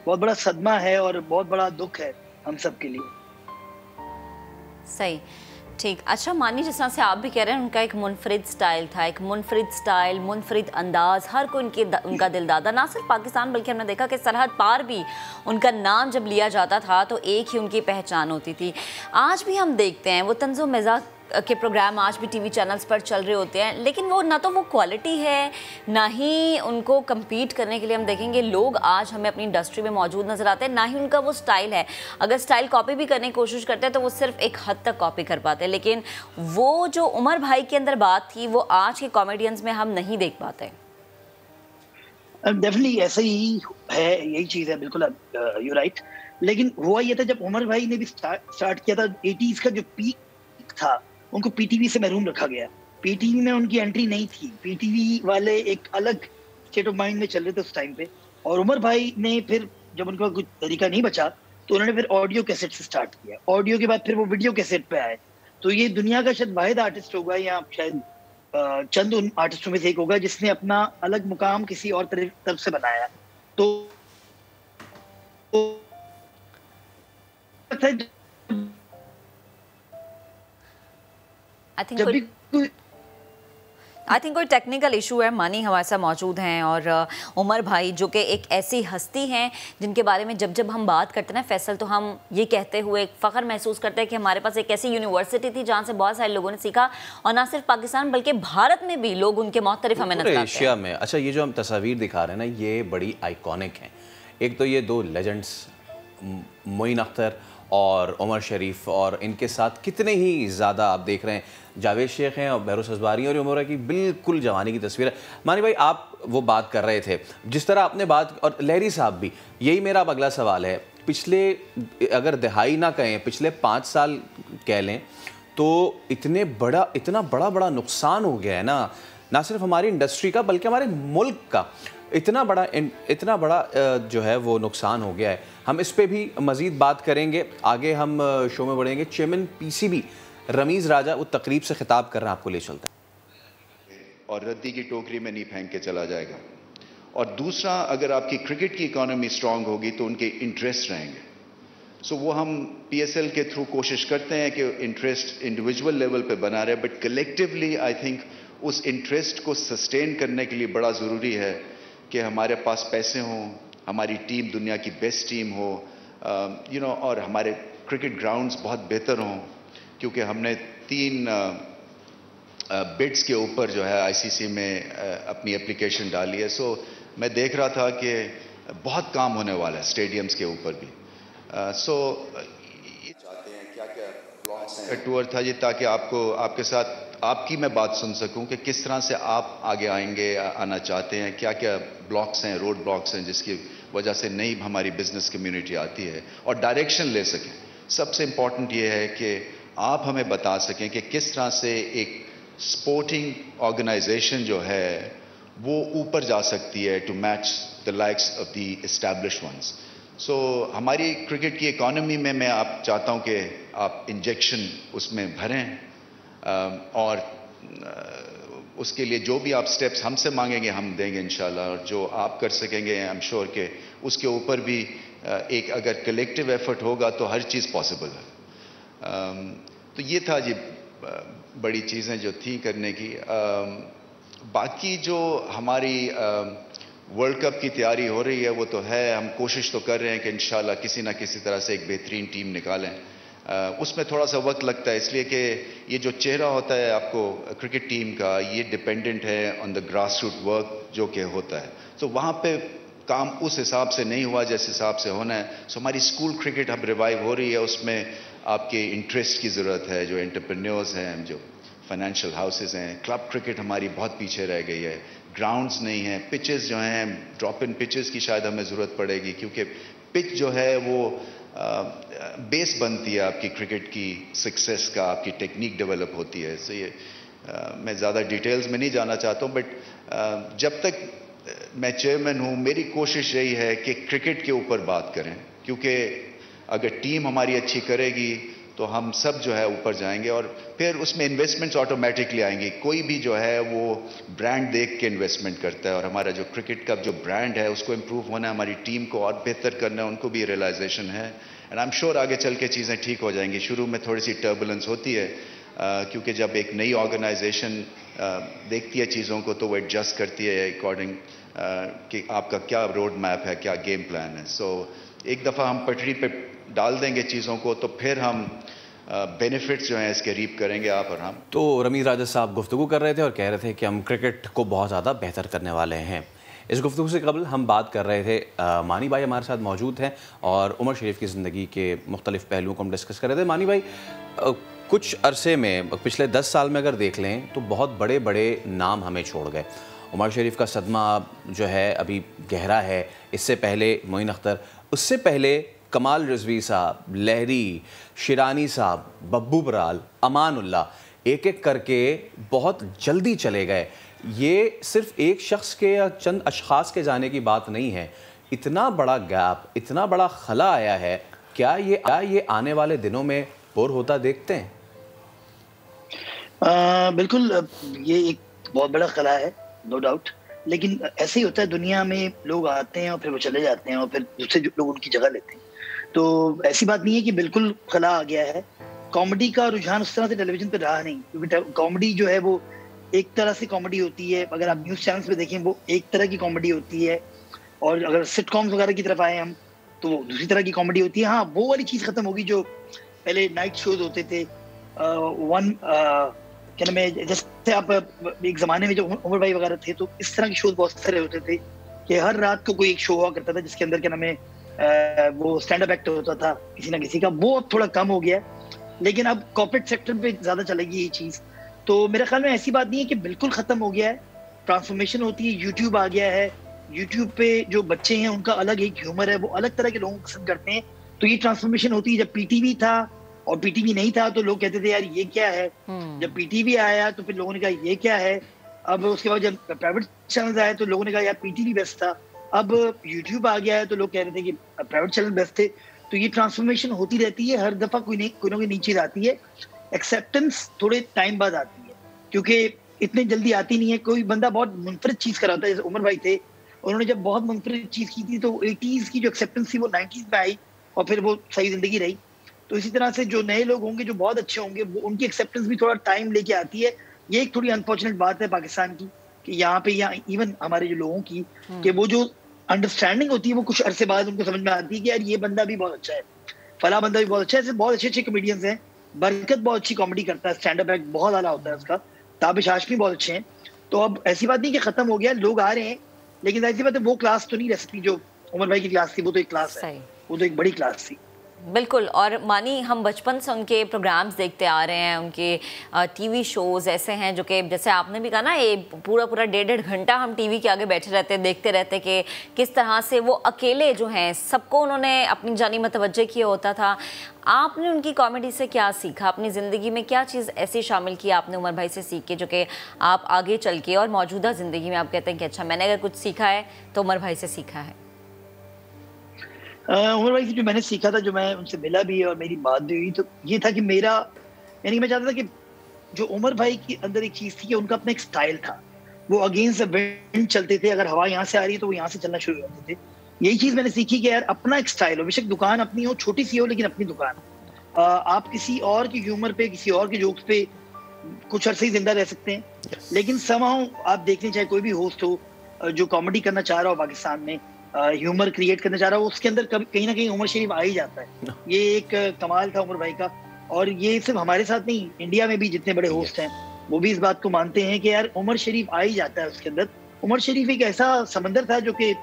बहुत बड़ा सदमा है और बहुत बड़ा दुख है हम सब के लिए। सही। ठीक, अच्छा मानी जिस तरह से आप भी कह रहे हैं उनका एक मुनफरिद स्टाइल था, एक मुनफरिद स्टाइल, मुनफरिद अंदाज, हर कोई उनका दिल दादा, ना सिर्फ पाकिस्तान बल्कि हमने देखा कि सरहद पार भी उनका नाम जब लिया जाता था तो एक ही उनकी पहचान होती थी। आज भी हम देखते हैं वो तंज़ो मज़ाक के प्रोग्राम आज भी टीवी चैनल्स पर चल रहे होते हैं, लेकिन वो ना तो वो क्वालिटी है, ना ही उनको compete करने के लिए हम देखेंगे लोग आज हमें अपनी इंडस्ट्री में मौजूद नज़र आते हैं, ना ही उनका वो स्टाइल है। अगर स्टाइल कॉपी भी करने की कोशिश करते हैं तो वो सिर्फ एक हद तक कॉपी कर पाते हैं, लेकिन वो जो उमर भाई के अंदर बात थी वो आज के कॉमेडियंस में हम नहीं देख पाते। डेफिनेटली ऐसा ही है, यही चीज़ है, बिल्कुल यू राइट। लेकिन हुआ ये था जब उमर भाई ने भी स्टार्ट किया था, 80s का जो पीक था उनको पीटीवी से महरूम रखा गया। पीटीवी में उनकी एंट्री नहीं थी, पीटीवी वाले एक अलग स्टेट ऑफ माइंड में चल रहे थे उस टाइम पे। और उमर भाई ने फिर जब उनका कुछ तरीका नहीं बचा तो उन्होंने फिर ऑडियो कैसेट से स्टार्ट किया, ऑडियो के बाद फिर वो वीडियो कैसेट पे आए। तो ये दुनिया का शायद वाहिद आर्टिस्ट होगा या शायद चंद उन आर्टिस्टों में से एक होगा जिसने अपना अलग मुकाम किसी और तरफ से बनाया। तो आई थिंक कोई टेक्निकल इशू है। मानी हमारे साथ मौजूद हैं और उमर भाई जो कि एक ऐसी हस्ती हैं जिनके बारे में जब जब हम बात करते हैं ना फैसल, तो हम ये कहते हुए एक फ़ख्र महसूस करते हैं कि हमारे पास एक ऐसी यूनिवर्सिटी थी जहाँ से बहुत सारे लोगों ने सीखा, और ना सिर्फ पाकिस्तान बल्कि भारत में भी लोग उनके मुख्तलिफ हमें नजर आते हैं। एशिया में अच्छा ये जो हम तस्वीर दिखा रहे हैं ना, ये बड़ी आइकॉनिक हैं। एक तो ये दो लेजेंड्स मोइन अख्तर और उमर शरीफ, और इनके साथ कितने ही ज़्यादा आप देख रहे हैं जावेद शेख हैं और बहरोज़ हज़बारी हैं, और उमर की बिल्कुल जवानी की तस्वीर है। मानी भाई आप वो बात कर रहे थे जिस तरह आपने बात, और लहरी साहब भी, यही मेरा अब अगला सवाल है। पिछले अगर दहाई ना कहें, पिछले 5 साल कह लें, तो इतना बड़ा नुकसान हो गया है ना सिर्फ हमारी इंडस्ट्री का बल्कि हमारे मुल्क का इतना बड़ा जो है वो नुकसान हो गया है। हम इस पे भी मज़ीद बात करेंगे, आगे हम शो में बढ़ेंगे। चेयरमैन पीसीबी रमीज़ राजा वो तकरीब से खिताब कर रहे हैं, आपको ले चलते हैं। और रद्दी की टोकरी में नहीं फेंक के चला जाएगा। और दूसरा, अगर आपकी क्रिकेट की इकोनॉमी स्ट्रांग होगी तो उनके इंटरेस्ट रहेंगे। सो वो हम पीएसएल के थ्रू कोशिश करते हैं कि इंटरेस्ट इंडिविजुअल लेवल पे बना रहे, बट कलेक्टिवली आई थिंक उस इंटरेस्ट को सस्टेन करने के लिए बड़ा ज़रूरी है कि हमारे पास पैसे हों, हमारी टीम दुनिया की बेस्ट टीम हो, और हमारे क्रिकेट ग्राउंड्स बहुत बेहतर हों, क्योंकि हमने 3 बिड्स के ऊपर जो है आईसीसी में अपनी एप्लीकेशन डाली है। सो मैं देख रहा था कि बहुत काम होने वाला है स्टेडियम्स के ऊपर भी। चाहते हैं क्या ब्लॉक्स हैं, टूर था ये, ताकि आपके साथ आपकी मैं बात सुन सकूं कि किस तरह से आप आगे आना चाहते हैं, क्या क्या ब्लॉक्स हैं, रोड ब्लॉक्स हैं जिसकी वजह से नई हमारी बिजनेस कम्युनिटी आती है और डायरेक्शन ले सकें। सबसे इम्पॉर्टेंट ये है कि आप हमें बता सकें कि किस तरह से एक स्पोर्टिंग ऑर्गेनाइजेशन जो है वो ऊपर जा सकती है to match the likes of the established ones. So हमारी क्रिकेट की इकोनॉमी में मैं आप चाहता हूं कि आप इंजेक्शन उसमें भरें, और उसके लिए जो भी आप स्टेप्स हमसे मांगेंगे हम देंगे इंशाल्लाह, और जो आप कर सकेंगे आई एम श्योर कि उसके ऊपर भी एक अगर कलेक्टिव एफर्ट होगा तो हर चीज़ पॉसिबल है। तो ये था जी बड़ी चीज़ें जो थी करने की। बाकी जो हमारी वर्ल्ड कप की तैयारी हो रही है वो तो है, हम कोशिश तो कर रहे हैं कि इंशाल्लाह किसी ना किसी तरह से एक बेहतरीन टीम निकालें। उसमें थोड़ा सा वक्त लगता है, इसलिए कि ये जो चेहरा होता है आपको क्रिकेट टीम का, ये डिपेंडेंट है on the grass root work जो कि होता है। तो वहाँ पे काम उस हिसाब से नहीं हुआ जिस हिसाब से होना है। सो हमारी स्कूल क्रिकेट अब रिवाइव हो रही है, उसमें आपके इंटरेस्ट की ज़रूरत है, जो एंटरप्रेन्योर्स हैं, जो फाइनेंशियल हाउसेज हैं। क्लब क्रिकेट हमारी बहुत पीछे रह गई है, ग्राउंड्स नहीं हैं, पिचेस जो हैं ड्रॉप इन पिचेस की शायद हमें ज़रूरत पड़ेगी, क्योंकि पिच जो है वो बेस बनती है आपकी क्रिकेट की सक्सेस का, आपकी टेक्निक डेवलप होती है। सो ये मैं ज़्यादा डिटेल्स में नहीं जाना चाहता हूँ, बट जब तक मैं चेयरमैन हूँ मेरी कोशिश यही है कि क्रिकेट के ऊपर बात करें, क्योंकि अगर टीम हमारी अच्छी करेगी तो हम सब जो है ऊपर जाएंगे, और फिर उसमें इन्वेस्टमेंट्स ऑटोमेटिकली आएंगी। कोई भी जो है वो ब्रांड देख के इन्वेस्टमेंट करता है, और हमारा जो क्रिकेट का जो ब्रांड है उसको इम्प्रूव होना है, हमारी टीम को और बेहतर करना है, उनको भी रियलाइजेशन है। एंड आई एम श्योर आगे चल के चीज़ें ठीक हो जाएंगी। शुरू में थोड़ी सी टर्बुलेंस होती है, क्योंकि जब एक नई ऑर्गेनाइजेशन देखती है चीज़ों को तो वो एडजस्ट करती है अकॉर्डिंग कि आपका क्या रोड मैप है, क्या गेम प्लान है। सो एक दफ़ा हम पटरी पे डाल देंगे चीज़ों को तो फिर हम बेनिफिट्स जो हैं इसके रीप करेंगे आप और हम। तो रमीज़ राजा साहब गुफ्तगू कर रहे थे और कह रहे थे कि हम क्रिकेट को बहुत ज़्यादा बेहतर करने वाले हैं। इस गुफ्तगू से कबल हम बात कर रहे थे, मानी भाई हमारे साथ मौजूद हैं और उमर शरीफ की ज़िंदगी के मुख्तलिफ़ पहलुओं को हम डिस्कस कर रहे थे। मानी भाई, कुछ अरसे में, पिछले 10 साल में अगर देख लें तो बहुत बड़े बड़े नाम हमें छोड़ गए। उमर शरीफ का सदमा जो है अभी गहरा है। इससे पहले मोइन अख्तर, उससे पहले कमाल रिजवी साहब, लहरी, शिरानी साहब, बब्बू बराल, अमानुल्लाह, एक एक करके बहुत जल्दी चले गए। ये सिर्फ एक शख्स के या चंद अशखास के जाने की बात नहीं है। इतना बड़ा गैप, इतना बड़ा खला आया है, क्या ये आने वाले दिनों में पुर होता देखते हैं? बिल्कुल, ये एक बहुत बड़ा खला है, नो डाउट। लेकिन ऐसे ही होता है, दुनिया में लोग आते हैं और फिर वो चले जाते हैं और फिर दूसरे लोग उनकी जगह लेते हैं। तो ऐसी बात नहीं है कि बिल्कुल खला आ गया है। कॉमेडी का रुझान उस तरह से टेलीविजन पे रहा नहीं, क्योंकि कॉमेडी जो है वो एक तरह से कॉमेडी होती है। अगर आप न्यूज़ चैनल्स पे देखें वो एक तरह की कॉमेडी होती है, और अगर सिटकॉम्स वगैरह की तरफ आए हम तो वो दूसरी तरह की कॉमेडी होती है। हाँ, वो वाली चीज़ खत्म होगी जो पहले नाइट शोज होते थे। क्या नाम है, जैसे आप एक ज़माने में जो उमर भाई वगैरह थे तो इस तरह के शोज बहुत सारे होते थे कि हर रात को कोई एक शो हुआ करता था जिसके अंदर क्या नाम है वो स्टैंड अप एक्ट होता था किसी ना किसी का। वो अब थोड़ा कम हो गया है, लेकिन अब कॉर्पोरेट सेक्टर पे ज़्यादा चलेगी ये चीज़। तो मेरे ख्याल में ऐसी बात नहीं है कि बिल्कुल ख़त्म हो गया है। ट्रांसफॉर्मेशन होती है, यूट्यूब आ गया है। यूट्यूब पे जो बच्चे हैं उनका अलग एक ह्यूमर है, वो अलग तरह के लोगों को पसंद करते हैं। तो ये ट्रांसफॉर्मेशन होती है। जब पीटीवी था और पीटीवी नहीं था तो लोग कहते थे यार ये क्या है। जब पीटीवी आया तो फिर लोगों ने कहा ये क्या है। अब उसके बाद जब प्राइवेट चैनल आए तो लोगों ने कहा यार पीटीवी बेस्ट था। अब यूट्यूब आ गया है तो लोग कह रहे थे कि प्राइवेट चैनल बेस्ट थे। तो ये ट्रांसफॉर्मेशन होती रहती है, हर दफ़ा कोई ना कोई नई चीज़ आती है। एक्सेप्टेंस थोड़े टाइम बाद आती है, क्योंकि इतनी जल्दी आती नहीं है। कोई बंदा बहुत मुनफरद चीज़ कर रहा था, जैसे उमर भाई थे, उन्होंने जब बहुत मुनफरद चीज़ की थी तो 80s की जो एक्सेप्टेंस थी वो 90s में आई और फिर वो सही ज़िंदगी रही। तो इसी तरह से जो नए लोग होंगे जो बहुत अच्छे होंगे वो उनकी एक्सेप्टेंस भी थोड़ा टाइम लेके आती है। ये एक थोड़ी अनफॉर्चुनेट बात है पाकिस्तान की कि यहाँ पे या इवन हमारे जो लोगों की कि वो जो अंडरस्टैंडिंग होती है वो कुछ अरसे बाद उनको समझ में आती है कि यार ये बंदा भी बहुत अच्छा है, फला बंदा भी बहुत अच्छा है। ऐसे बहुत अच्छे अच्छे कॉमेडियंस हैं। बरकत बहुत अच्छी कॉमेडी करता है, स्टैंड अप एक्ट बहुत आला होता है उसका। ताबिश हाशमी बहुत अच्छे हैं। तो अब ऐसी बात नहीं कि खत्म हो गया, लोग आ रहे हैं, लेकिन ऐसी बात है वो क्लास तो नहीं रह सकती जो उमर भाई की क्लास थी। वो तो एक क्लास है, वो तो एक बड़ी क्लास थी। बिल्कुल। और मानी, हम बचपन से उनके प्रोग्राम्स देखते आ रहे हैं, उनके टीवी शोज़ ऐसे हैं जो कि जैसे आपने भी कहा ना, ये पूरा 1.5 घंटा हम टीवी के आगे बैठे रहते, देखते रहते कि किस तरह से वो अकेले जो हैं सबको उन्होंने अपनी जानी मतवज्जे किया होता था। आपने उनकी कॉमेडी से क्या सीखा? अपनी ज़िंदगी में क्या चीज़ ऐसी शामिल की आपने उमर भाई से सीख के जो कि आप आगे चल के और मौजूदा ज़िंदगी में आप कहते हैं कि अच्छा मैंने अगर कुछ सीखा है तो उमर भाई से सीखा है? उमर भाई से जो मैंने सीखा था, जो मैं उनसे मिला भी और मेरी बात भी हुई, तो ये था कि मेरा यानी मैं चाहता था कि जो उमर भाई के अंदर एक चीज़ थी कि उनका अपना एक स्टाइल था। वो अगेंस्ट द विंड चलते थे। अगर हवा यहाँ से आ रही है तो वो यहाँ से चलना शुरू करते थे। यही चीज़ मैंने सीखी कि यार अपना एक स्टाइल हो, बेशक दुकान अपनी हो, छोटी सी हो, लेकिन अपनी दुकान। आप किसी और के ह्यूमर पे, किसी और के जोक्स पे कुछ अरसे ही जिंदा रह सकते हैं, लेकिन समहाउ आप देखने चाहे कोई भी होस्ट हो जो कॉमेडी करना चाह रहा हो पाकिस्तान में, ह्यूमर क्रिएट करना चाह रहा हो, उसके अंदर कहीं ना कहीं उमर शरीफ आ ही जाता है। ये एक कमाल था उमर भाई का। और ये सिर्फ हमारे साथ नहीं, इंडिया में भी जितने बड़े होस्ट हैं वो भी इस बात को मानते हैं कि यार उमर शरीफ आ ही जाता है उसके अंदर। उमर शरीफ एक ऐसा समंदर था जो कि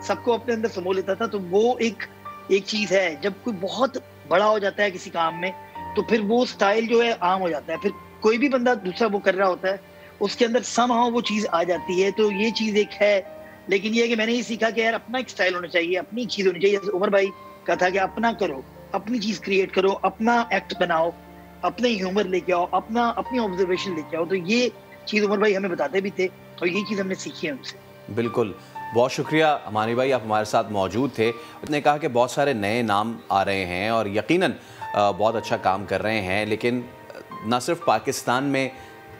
सबको अपने अंदर समो लेता था। तो वो एक चीज है, जब कोई बहुत बड़ा हो जाता है किसी काम में तो फिर वो स्टाइल जो है आम हो जाता है। फिर कोई भी बंदा दूसरा वो कर रहा होता है, उसके अंदर समहाउ वो चीज आ जाती है। तो ये चीज एक है। लेकिन ये है कि मैंने ये सीखा कि यार अपना एक स्टाइल होना चाहिए, अपनी चीज होनी चाहिए। जैसे उमर भाई का था कि अपना करो, अपनी चीज क्रिएट करो, अपना एक्ट बनाओ, अपने ह्यूमर लेके आओ, अपनी ऑब्जर्वेशन लेके आओ। तो ये चीज उमर भाई हमें बताते भी थे और ये चीज हमने सीखी है उनसे। बिल्कुल, बहुत शुक्रिया अमानी भाई, आप हमारे साथ मौजूद थे। उसने कहा कि बहुत सारे नए नाम आ रहे हैं और यकीनन बहुत अच्छा काम कर रहे हैं, लेकिन न सिर्फ पाकिस्तान में,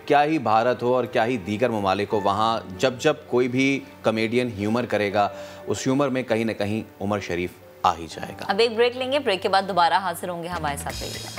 क्या ही भारत हो और क्या ही दीगर ममालिक हो, वहाँ जब जब कोई भी कॉमेडियन ह्यूमर करेगा उस ह्यूमर में कहीं ना कहीं उमर शरीफ आ ही जाएगा। अब एक ब्रेक लेंगे, ब्रेक के बाद दोबारा हाजिर होंगे, हमारे साथ रहिएगा।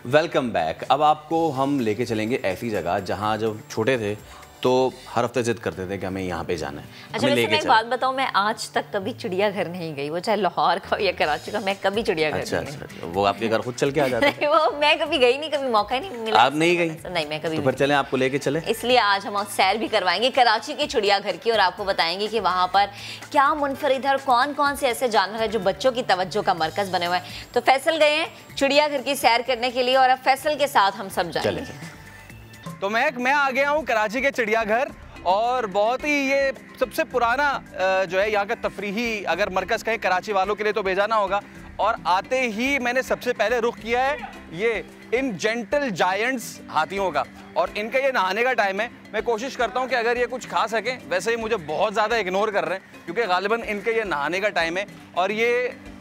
Welcome back. अब आपको हम लेके चलेंगे ऐसी जगह जहाँ जब छोटे थे तो हर हफ्ते जिद करते थे कि हमें यहाँ पे जाना है। अच्छा, वैसे मैं एक बात बताऊँ, मैं आज तक कभी चिड़ियाघर नहीं गई, वो चाहे लाहौर का या कराची का, मैं कभी चिड़ियाघर अच्छा, नहीं गई। अच्छा, वो आपके घर खुद चल के आ जाते हैं? वो मैं कभी गई नहीं, कभी मौका ही नहीं मिला। आप नहीं गई? नहीं, मैं कभी तो फिर चलें, आपको लेके चले। इसलिए आज हम सैर भी करवाएंगे कराची के चिड़ियाघर की और आपको बताएंगे कि वहाँ पर क्या मुनफरिद है और कौन कौन से ऐसे जानवर हैं जो बच्चों की तवज्जो का मरकज बने हुए हैं। तो फैसल गए हैं चिड़ियाघर की सैर करने के लिए और अब फैसल के साथ हम सब जाएंगे। तो मैं आ गया हूँ कराची के चिड़ियाघर और बहुत ही ये सबसे पुराना जो है यहाँ का तफरीही अगर मरकज़ कहें कराची वालों के लिए तो बेजाना होगा। और आते ही मैंने सबसे पहले रुख किया है ये इन जेंटल जायंट्स हाथियों का, और इनका ये नहाने का टाइम है। मैं कोशिश करता हूँ कि अगर ये कुछ खा सकें, वैसे ही मुझे बहुत ज़्यादा इग्नोर कर रहे हैं क्योंकि गालिबन इनके ये नहाने का टाइम है और ये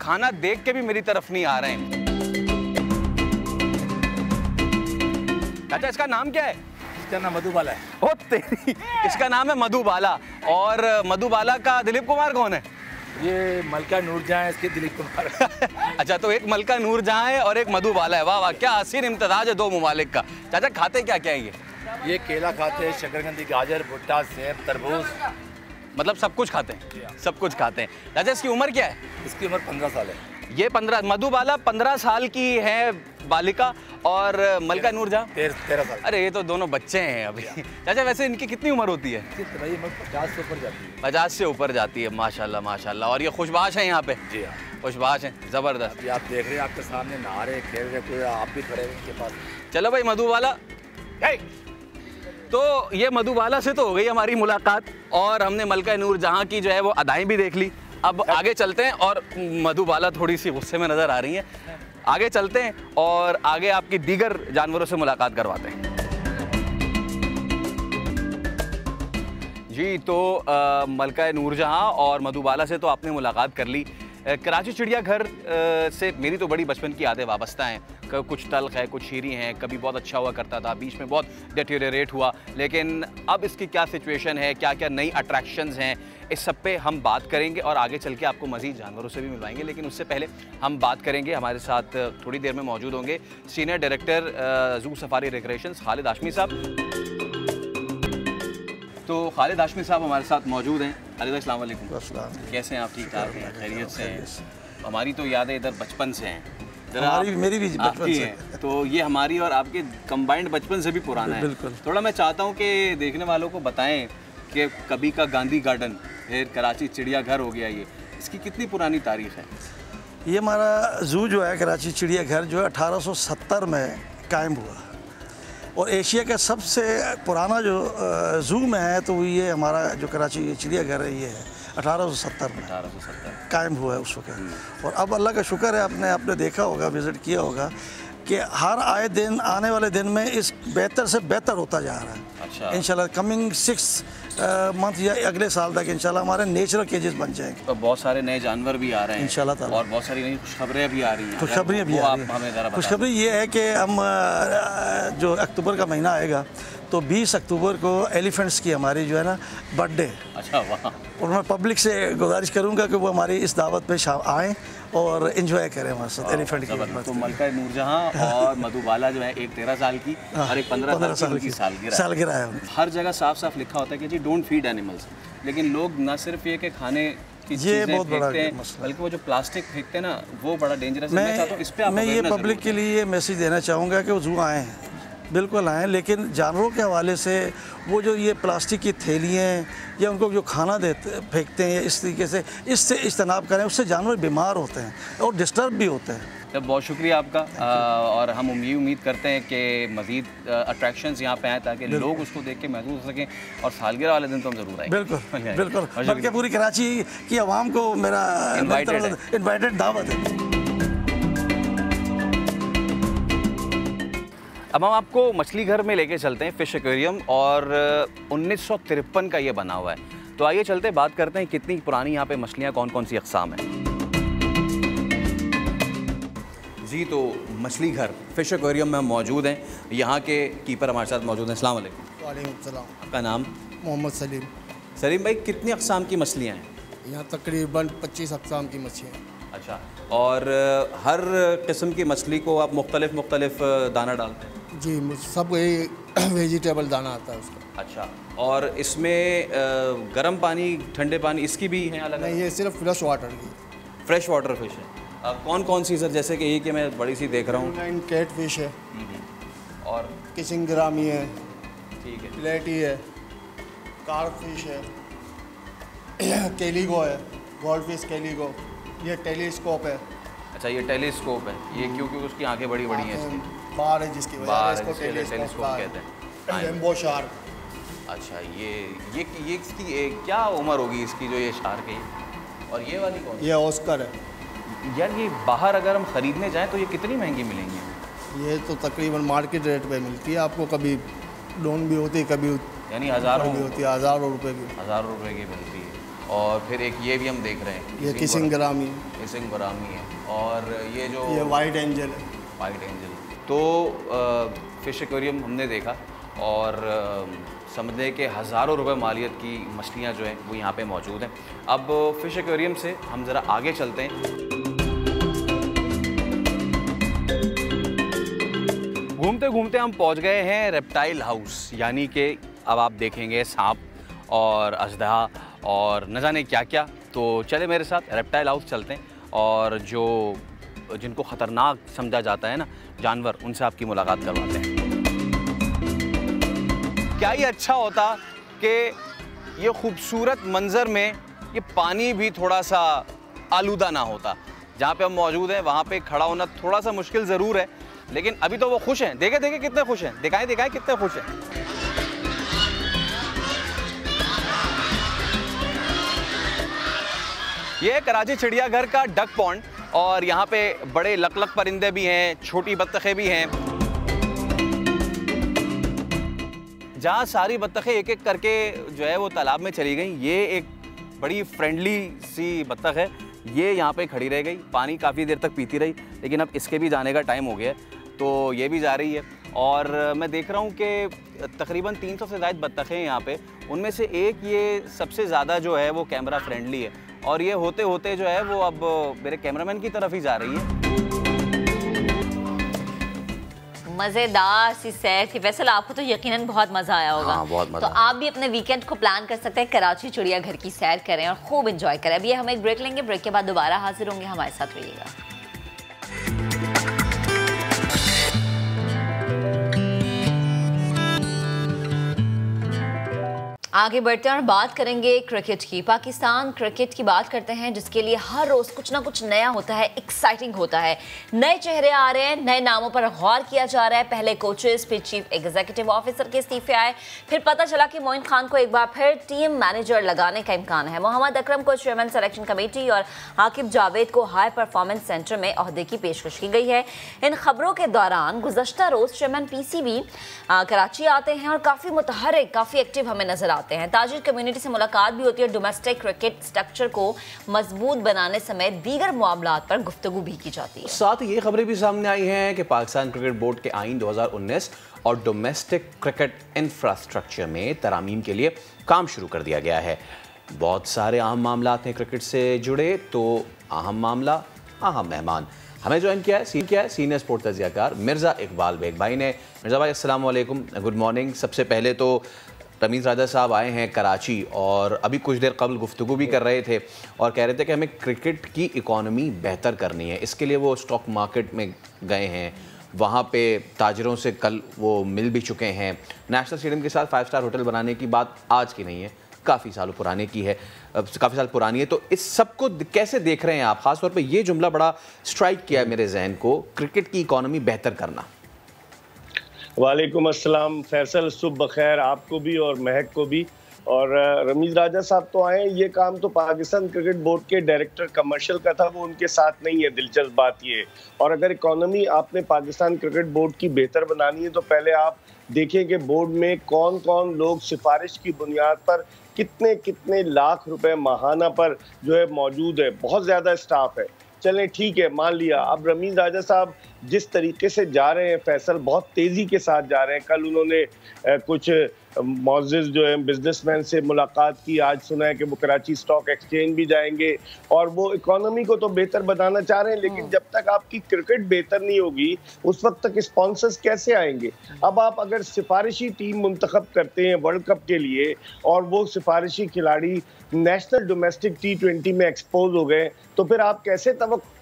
खाना देख के भी मेरी तरफ नहीं आ रहे हैं। अच्छा, इसका नाम क्या है? इसका नाम मधुबाला है। ओ तेरी, इसका नाम है मधुबाला। और मधुबाला का दिलीप कुमार कौन है? ये मलका नूरजहां है, इसके दिलीप कुमार। अच्छा, तो एक मलका नूरजहां है और एक मधुबाला है। वाह वाह, क्या हसीन इम्तिजाज है दो ममालिक का। चाचा, खाते क्या क्या है ये केला खाते हैं, शकरकंदी, गाजर, भुट्टा, सेब, तरबूज, मतलब सब कुछ खाते हैं? सब कुछ खाते हैं। चाचा, इसकी उम्र क्या है? इसकी उम्र 15 साल है। ये 15, मधुबाला 15 साल की है बालिका और मलका नूरजहां 13 साल। अरे ये तो दोनों बच्चे हैं अभी। चाचा, वैसे इनकी कितनी उम्र होती है? 50 से ऊपर जाती है। 50 से ऊपर जाती है, माशाल्लाह माशाल्लाह। और ये खुशबाश है यहाँ पे? जी हाँ, खुशबाश है, ज़बरदस्त। अभी आप देख रहे हैं, आपके सामने नहा रहे, खेल रहे, कोई आप भी खड़े हैं इनके पास। चलो भाई मधुबाला, तो ये मधुबाला से तो हो गई हमारी मुलाकात और हमने मलका नूरजहां की जो है वो अदाएं भी देख ली। अब आगे चलते हैं और मधुबाला थोड़ी सी गुस्से में नज़र आ रही है। आगे चलते हैं और आगे आपकी दीगर जानवरों से मुलाकात करवाते हैं। जी, तो मलका नूरजहां और मधुबाला से तो आपने मुलाकात कर ली। कराची चिड़ियाघर से मेरी तो बड़ी बचपन की यादें वाबस्ता हैं। कुछ तल्ख है, कुछ शीरी हैं। कभी बहुत अच्छा हुआ करता था, बीच में बहुत डिटेरियोरेट हुआ, लेकिन अब इसकी क्या सिचुएशन है, क्या क्या नई अट्रैक्शंस हैं, इस सब पे हम बात करेंगे और आगे चल के आपको मज़ीद जानवरों से भी मिलवाएंगे। लेकिन उससे पहले हम बात करेंगे, हमारे साथ थोड़ी देर में मौजूद होंगे senior director zoo safari recreations Khalid Hashmi साहब। तो खालिद हाशमी साहब हमारे साथ मौजूद हैं। खालिद, अस्सलाम वालेकुम। कैसे हैं आप? ठीक ठाक हैं? खैरियत से हैं? हमारी तो यादें इधर बचपन से हैं, मेरी भी बचपन से है। तो ये हमारी और आपके कंबाइंड बचपन से भी पुराना है। बिल्कुल। थोड़ा मैं चाहता हूँ कि देखने वालों को बताएं कि कभी का गांधी गार्डन, फिर कराची चिड़ियाघर हो गया, ये इसकी कितनी पुरानी तारीख है? ये हमारा जू जो है कराची चिड़ियाघर जो है 1870 में कायम हुआ और एशिया का सबसे पुराना जो जू में है तो ये हमारा जो कराची चिड़ियाघर है ये है 1870 में कायम हुआ है उस वक्त। और अब अल्लाह का शुक्र है, आपने देखा होगा, विज़िट किया होगा कि हर आए दिन, आने वाले दिन में इस बेहतर से बेहतर होता जा रहा है। अच्छा। इंशाल्लाह कमिंग 6 मंथ या अगले साल तक इंशाल्लाह हमारे नेचुरल केजेस बन जाएंगे। तो बहुत सारे नए जानवर भी आ रहे हैं इंशाल्लाह ताला, और बहुत सारी नई खुशखबरियाँ भी आ रही हैं। खुशखबरियाँ भी आ रही हैं। खुशखबरी ये है कि हम जो अक्टूबर का महीना आएगा तो 20 अक्टूबर को एलिफेंट्स की हमारी जो है ना बर्थडे। अच्छा, वाह। और मैं पब्लिक से गुजारिश करूंगा कि वो हमारी इस दावत पे आएँ और एंजॉय करें हमारे साथ एलिफेंट की। तो मलका नूरजहां और मधुबाला जो है, एक 13 साल की और एक 15 साल की सालगिरह है। हर जगह साफ साफ लिखा होता है कि जी डोंट फीड एनिमल्स, लेकिन लोग ना सिर्फ ये कि खाने की चीजें फेंकते हैं, बल्कि वो जो प्लास्टिक फेंकते हैं ना, वो बड़ा डेंजरस है। मैं ये पब्लिक के लिए मैसेज देना चाहूँगा कि वो जू आएँ, बिल्कुल आएँ, लेकिन जानवरों के हवाले से वो जो ये प्लास्टिक की थैलियाँ या उनको जो खाना देते फेंकते हैं इस तरीके से, इससे इज्तनाब करें। उससे जानवर बीमार होते हैं और डिस्टर्ब भी होते हैं। तो बहुत शुक्रिया आपका। और हम ये उम्मीद करते हैं कि मज़ीद अट्रैक्शंस यहाँ पे आएँ ताकि लोग उसको देख के महसूस हो सकें, और सालगिरह वाले दिन तो हम ज़रूर आएंगे। बिल्कुल बिल्कुल, बल्कि पूरी कराची की आवाम को मेरा इन्वाइटेड दावत है। अब हम आपको मछली घर में लेके चलते हैं, फिश एक्वेरियम, और 1953 का ये बना हुआ है। तो आइए चलते बात करते हैं कितनी पुरानी यहाँ पे मछलियाँ, कौन कौन सी अक़साम है। जी, तो मछली घर फिश एक्वेरियम में हम मौजूद हैं। यहाँ के कीपर हमारे साथ मौजूद हैं। अस्सलाम वालेकुम। वालेकुम सलाम। आपका नाम? मोहम्मद सलीम। सलीम भाई, कितनी अक़साम की मछलियाँ हैं? यहाँ तकरीबन 25 अक़साम की मछलियाँ हैं। अच्छा, और हर किस्म की मछली को आप मुख्तलिफ दाना डालते हैं? जी, सब यही वेजिटेबल दाना आता है उसका। अच्छा, और इसमें गर्म पानी, ठंडे पानी इसकी भी हैं अलग? नहीं, ये सिर्फ फ्रेश वाटर की। फ्रेश वाटर फिश है। कौन कौन सी सर? जैसे कि ये कि मैं बड़ी सी देख रहा हूँ। कैट फिश है और किचिंग ग्रामी है, ठीक है, प्लेटी है, कार्प फिश है, केलिगो है, गोल्ड फिश केलिगो, ये टेलीस्कोप है। अच्छा, ये टेलीस्कोप है, ये क्योंकि उसकी आंखें बड़ी बड़ी हैं इसकी, बार है जिसकी वजह से इसको टेलीस्कोप कहते हैं। Rainbow shark. अच्छा, ये इसकी क्या उम्र होगी इसकी जो ये शार्क है? और ये वाली कौन? ये ऑस्कर है। यार ये बाहर अगर हम ख़रीदने जाएं तो ये कितनी महंगी मिलेंगी? ये तो तकरीबन मार्केट रेट पे मिलती है आपको, कभी डाउन भी होती है, कभी यानी हज़ारों भी होती है, हज़ारों रुपए की। हज़ारों रुपए की मिलती है। और फिर एक ये भी हम देख रहे हैं, ये किचिंग ग्रामी है। और ये जो वाइट एंजल है। White angel. तो फिश एक्वेरियम हमने देखा और समझ के हज़ारों रुपए मालियत की मछलियाँ जो हैं वो यहाँ पे मौजूद हैं। अब फिश एक्वेरियम से हम ज़रा आगे चलते हैं। घूमते घूमते हम पहुँच गए हैं रेप्टाइल हाउस, यानी कि अब आप देखेंगे सांप और अजदहा और न जाने क्या क्या। तो चले मेरे साथ रेप्टाइल हाउस चलते हैं और जिनको ख़तरनाक समझा जाता है ना जानवर, उनसे आपकी मुलाकात करवाते हैं। क्या ही अच्छा होता कि ये खूबसूरत मंज़र में ये पानी भी थोड़ा सा आलूदा ना होता। जहाँ पे हम मौजूद हैं वहाँ पे खड़ा होना थोड़ा सा मुश्किल ज़रूर है, लेकिन अभी तो वो खुश हैं। देखे कितने खुश हैं, दिखाएं कितने खुश हैं। ये है कराची चिड़ियाघर का डक पॉन्ड और यहाँ पे बड़े लक परिंदे भी हैं, छोटी बत्तखें भी हैं। जहाँ सारी बत्तखें एक एक करके जो है वो तालाब में चली गई, ये एक बड़ी फ्रेंडली सी बत्तख है, ये यहाँ पे खड़ी रह गई, पानी काफ़ी देर तक पीती रही, लेकिन अब इसके भी जाने का टाइम हो गया है तो ये भी जा रही है। और मैं देख रहा हूँ कि तकरीबन 300 से ज़ायद बत्तखें हैं यहाँ पे, उनमें से एक ये सबसे ज़्यादा जो है वो कैमरा फ्रेंडली है और ये होते होते जो है वो अब मेरे कैमरामैन की तरफ ही जा रही है। मज़ेदार सी सैर थी। फैसल, आपको तो यकीनन बहुत मज़ा आया होगा। हाँ, बहुत मज़ा। तो आप भी अपने वीकेंड को प्लान कर सकते हैं, कराची चिड़ियाघर की सैर करें और खूब एंजॉय करें। अभी हम एक ब्रेक लेंगे, ब्रेक के बाद दोबारा हाजिर होंगे, हमारे साथ रहिएगा। आगे बढ़ते हैं और बात करेंगे क्रिकेट की। पाकिस्तान क्रिकेट की बात करते हैं जिसके लिए हर रोज़ कुछ ना कुछ नया होता है, एक्साइटिंग होता है। नए चेहरे आ रहे हैं, नए नामों पर गौर किया जा रहा है। पहले कोचेस, फिर चीफ एग्जीक्यूटिव ऑफिसर के इस्तीफे आए, फिर पता चला कि मोइन खान को एक बार फिर टीम मैनेजर लगाने का इम्कान है। मोहम्मद अकरम को चेयरमैन सिलेक्शन कमेटी और आकिब जावेद को हाई परफॉर्मेंस सेंटर में ओहदे की पेशकश की गई है। इन खबरों के दौरान गुज़श्ता रोज़ चेयरमैन पीसीबी कराची आते हैं और काफ़ी मुतहरिक, काफ़ी एक्टिव हमें नजर आते हैं। ताजिर कम्युनिटी से मुलाकात भी होती है, डोमेस्टिक क्रिकेट स्ट्रक्चर को मजबूत बनाने समेत दीगर मामलात पर गुफ्तगू भी की जाती है। साथ ही ये खबरें भी सामने आई हैं कि पाकिस्तान क्रिकेट बोर्ड के आइन 2019 और डोमेस्टिक क्रिकेट इंफ्रास्ट्रक्चर में तरमीम के लिए काम शुरू कर दिया गया है। बहुत सारे अहम मामलात हैं क्रिकेट से जुड़े, तो अहम मामला, अहम मेहमान हमें ज्वाइन किया है सीनियर स्पोर्ट्स तज्जियाकार मिर्ज़ा इकबाल बेग भाई ने। मिर्ज़ा भाई अस्सलाम वालेकुम, गुड मॉर्निंग। सबसे पहले तो रमीज़ राजा साहब आए हैं कराची और अभी कुछ देर कबल गुफ्तगू भी कर रहे थे और कह रहे थे कि हमें क्रिकेट की इकॉनमी बेहतर करनी है। इसके लिए वो स्टॉक मार्केट में गए हैं, वहाँ पे ताजरों से कल वो मिल भी चुके हैं। नेशनल स्टेडियम के साथ 5 स्टार होटल बनाने की बात आज की नहीं है, काफ़ी सालों पुराने की है, काफ़ी साल पुरानी है। तो इस सब को कैसे देख रहे हैं आप? ख़ासतौर पे ये जुमला बड़ा स्ट्राइक किया है मेरे जहन को, क्रिकेट की इकॉनमी बेहतर करना। वालेकुम अस्सलाम फैसल, सुबह बखैर आपको भी और महक को भी। और रमीज़ राजा साहब तो आए, ये काम तो पाकिस्तान क्रिकेट बोर्ड के डायरेक्टर कमर्शियल का था, वो उनके साथ नहीं है। दिलचस्प बात ये है। और अगर इकॉनमी आपने पाकिस्तान क्रिकेट बोर्ड की बेहतर बनानी है तो पहले आप देखिए कि बोर्ड में कौन कौन लोग सिफारिश की बुनियाद पर कितने कितने लाख रुपए माहाना पर जो है मौजूद है। बहुत ज़्यादा स्टाफ है। चलें ठीक है, मान लिया। अब रमीज़ राजा साहब जिस तरीके से जा रहे हैं फैसल, बहुत तेज़ी के साथ जा रहे हैं। कल उन्होंने कुछ मोअज़्ज़िज़ जो है बिजनेसमैन से मुलाकात की, आज सुना है कि वो कराची स्टॉक एक्सचेंज भी जाएंगे और वो इकोनॉमी को तो बेहतर बनाना चाह रहे हैं, लेकिन जब तक आपकी क्रिकेट बेहतर नहीं होगी उस वक्त तक स्पॉन्सर्स कैसे आएंगे। अब आप अगर सिफारिशी टीम मुंतखब करते हैं वर्ल्ड कप के लिए और वो सिफारिशी खिलाड़ी नेशनल डोमेस्टिक T20 में एक्सपोज हो गए, तो फिर आप कैसे तवक्को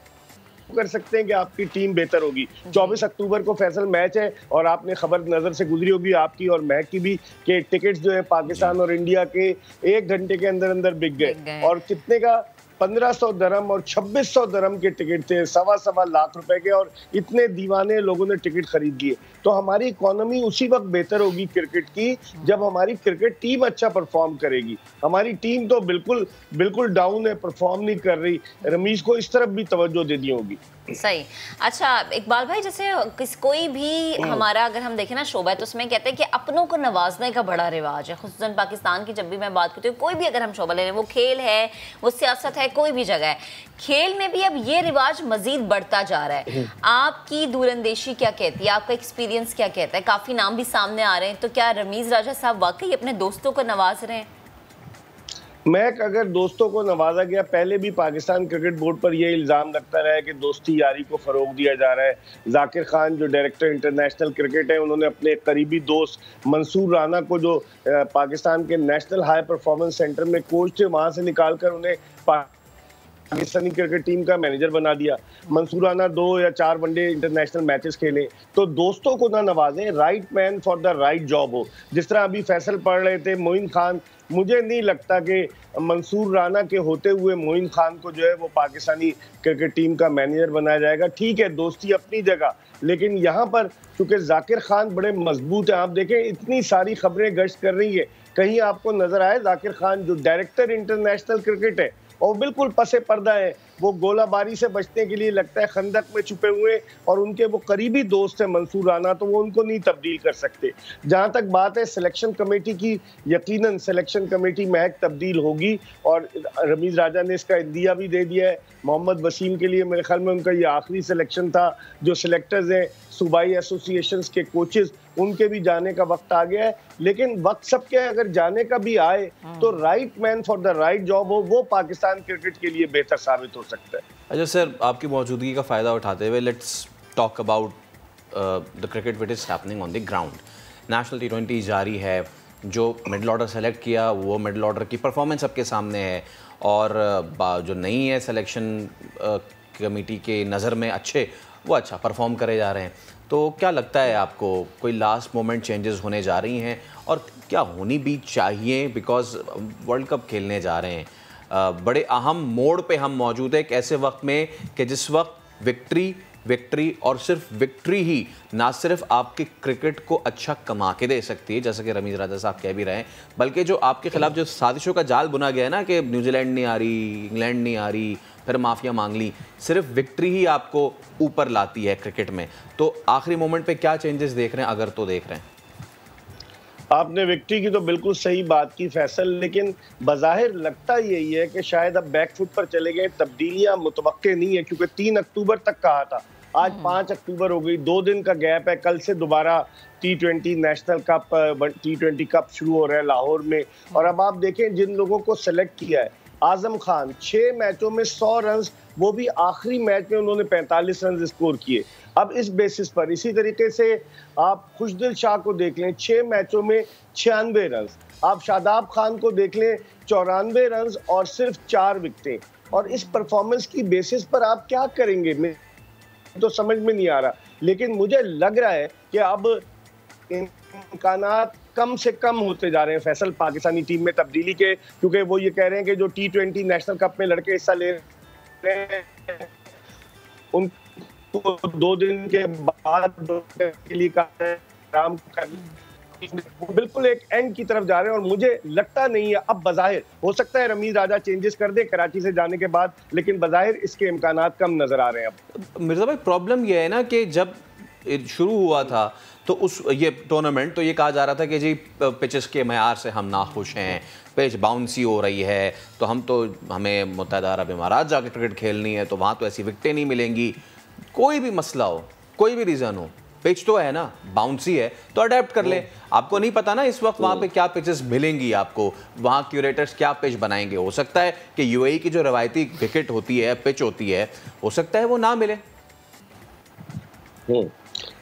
कर सकते हैं कि आपकी टीम बेहतर होगी। 24 अक्टूबर को फैसल मैच है और आपने खबर नजर से गुजरी होगी आपकी और महक की भी कि टिकट्स जो है पाकिस्तान और इंडिया के 1 घंटे के अंदर अंदर बिक गए और कितने का 1500 दरम और 2600 दरम के टिकट थे, सवा लाख रुपए के, और इतने दीवाने लोगों ने टिकट खरीद लिए। तो हमारी इकोनॉमी उसी वक्त बेहतर होगी क्रिकेट की जब हमारी क्रिकेट टीम अच्छा परफॉर्म करेगी। हमारी टीम तो बिल्कुल डाउन है, परफॉर्म नहीं कर रही। रमीज को इस तरफ भी तवज्जो देनी होगी। सही। अच्छा इकबाल भाई, जैसे कोई भी हमारा अगर हम देखें ना शोबा है तो उसमें कहते हैं कि अपनों को नवाजने का बड़ा रिवाज है, खुसूसन पाकिस्तान की जब भी मैं बात करती हूँ, कोई भी अगर हम शोबा ले रहे हैं, वो खेल है, वो सियासत है, कोई भी जगह है, खेल में भी अब ये रिवाज मजीद बढ़ता जा रहा है। आपकी दूरंदेशी क्या कहती है, आपका एक्सपीरियंस क्या कहता है? काफी नाम भी सामने आ रहे हैं, तो क्या रमीज राजा साहब वाकई अपने दोस्तों को नवाज रहे हैं? महक, अगर दोस्तों को नवाजा गया, पहले भी पाकिस्तान क्रिकेट बोर्ड पर यह इल्ज़ाम लगता रहा है कि दोस्ती यारी को फ़रोग दिया जा रहा है। जाकिर खान जो डायरेक्टर इंटरनेशनल क्रिकेट है, उन्होंने अपने करीबी दोस्त मंसूर राना को, जो पाकिस्तान के नेशनल हाई परफॉर्मेंस सेंटर में कोच थे, वहाँ से निकाल कर उन्हें पाकिस्तानी क्रिकेट टीम का मैनेजर बना दिया। मंसूर राना 2 या 4 वनडे इंटरनेशनल मैचेस खेले। तो दोस्तों को ना नवाजें, right man for the right job हो। जिस तरह अभी फैसल पढ़ रहे थे, मोइन खान, मुझे नहीं लगता कि मंसूर राना के होते हुए मोइन खान को जो है वो पाकिस्तानी क्रिकेट टीम का मैनेजर बनाया जाएगा। ठीक है, दोस्ती अपनी जगह, लेकिन यहाँ पर चूंकि जाकिर खान बड़े मजबूत हैं, आप देखें इतनी सारी खबरें गश्त कर रही है, कहीं आपको नजर आए जाकिर खान जो डायरेक्टर इंटरनेशनल क्रिकेट है और बिल्कुल पसे पर्दा है, वो गोलाबारी से बचने के लिए लगता है खंदक में छुपे हुए, और उनके वो करीबी दोस्त हैं मंसूर राना, तो वो उनको नहीं तब्दील कर सकते। जहां तक बात है सिलेक्शन कमेटी की, यकीनन सिलेक्शन कमेटी महक तब्दील होगी और रमीज राजा ने इसका इंदिया भी दे दिया है। मोहम्मद वसीम के लिए मेरे ख्याल में उनका ये आखिरी सिलेक्शन था। जो सिलेक्टर्स हैं, सूबाई एसोसिएशंस के कोचेस, उनके भी जाने का वक्त आ गया है। लेकिन वक्त सबके अगर जाने का भी आए तो right man for the right job हो, वो पाकिस्तान क्रिकेट के लिए बेहतर साबित हो सकता है। अच्छा सर, आपकी मौजूदगी का फ़ायदा उठाते हुए let's talk about the cricket which is happening on the ground. National T20 जारी है, जो मिडल ऑर्डर सेलेक्ट किया वो मिडल ऑर्डर की परफॉर्मेंस सबके सामने है, और जो नहीं है सिलेक्शन कमेटी के नज़र में अच्छे, वो अच्छा परफॉर्म करे जा रहे हैं। तो क्या लगता है आपको, कोई लास्ट मोमेंट चेंजेस होने जा रही हैं, और क्या होनी भी चाहिए? बिकॉज वर्ल्ड कप खेलने जा रहे हैं, बड़े अहम मोड़ पे हम मौजूद है, एक ऐसे वक्त में कि जिस वक्त विक्ट्री और सिर्फ विक्ट्री ही ना सिर्फ आपके क्रिकेट को अच्छा कमा के दे सकती है, जैसा कि रमीज राजा साहब कह भी रहे हैं, बल्कि जो आपके खिलाफ जो साजिशों का जाल बुना गया है ना, कि न्यूजीलैंड नहीं आ रही, इंग्लैंड नहीं आ रही, फिर माफिया मांग ली, सिर्फ विक्ट्री ही आपको ऊपर लाती है क्रिकेट में। तो आखिरी मोमेंट पे क्या चेंजेस देख रहे हैं, अगर तो देख रहे हैं? आपने विक्ट्री की तो बिल्कुल सही बात की फैसल, लेकिन बज़ाहिर लगता यही है कि शायद अब बैकफुट पर चले गए। तब्दीलियां मुतवक्के नहीं है, क्योंकि 3 अक्टूबर तक कहा था, आज 5 अक्टूबर हो गई, 2 दिन का गैप है। कल से दोबारा T20 national cup, T20 cup शुरू हो रहा है लाहौर में। और अब आप देखें जिन लोगों को सेलेक्ट किया है, आजम खान 6 मैचों में 100 रन, वो भी आखिरी मैच में उन्होंने 45 रन स्कोर किए। अब इस बेसिस पर, इसी तरीके से आप खुशदिल शाह को देख लें, 6 मैचों में 96 रन। आप शादाब खान को देख लें, 94 रन और सिर्फ 4 विकेटें। और इस परफॉर्मेंस की बेसिस पर आप क्या करेंगे, मैं तो समझ में नहीं आ रहा। लेकिन मुझे लग रहा है कि अब इम्कानात कम से कम होते जा रहे हैं फैसल पाकिस्तानी टीम में तब्दीली के, क्योंकि वो ये कह रहे हैं कि जो T20 नेशनल कप में लड़के हिस्सा ले रहे हैं उनको 2 दिन के बाद के लिए काम करना, बिल्कुल एक एंड की तरफ जा रहे हैं। और मुझे लगता नहीं है, अब बज़ाहिर हो सकता है रमीज राजा चेंजेस कर दे कराची से जाने के बाद, लेकिन बज़ाहिर इसके इम्कानात कम नजर आ रहे हैं। अब मिर्जा भाई, प्रॉब्लम यह है ना कि जब शुरू हुआ था तो उस ये टूर्नामेंट तो ये कहा जा रहा था कि जी पिचेस के मयार से हम नाखुश हैं, पिच बाउंसी हो रही है, तो हमें मुत्तहदा अरब इमारात जाकर क्रिकेट खेलनी है, तो वहाँ तो ऐसी विकटें नहीं मिलेंगी। कोई भी मसला हो, कोई भी रीज़न हो, पिच तो है ना, बाउंसी है, तो अडेप्ट कर ले। आपको नहीं पता ना इस वक्त वहाँ पे क्या पिचेस मिलेंगी आपको, वहाँ क्यूरेटर्स क्या पिच बनाएंगे। हो सकता है कि यूएई की जो रवायती विकेट होती है, पिच होती है, हो सकता है वो ना मिले।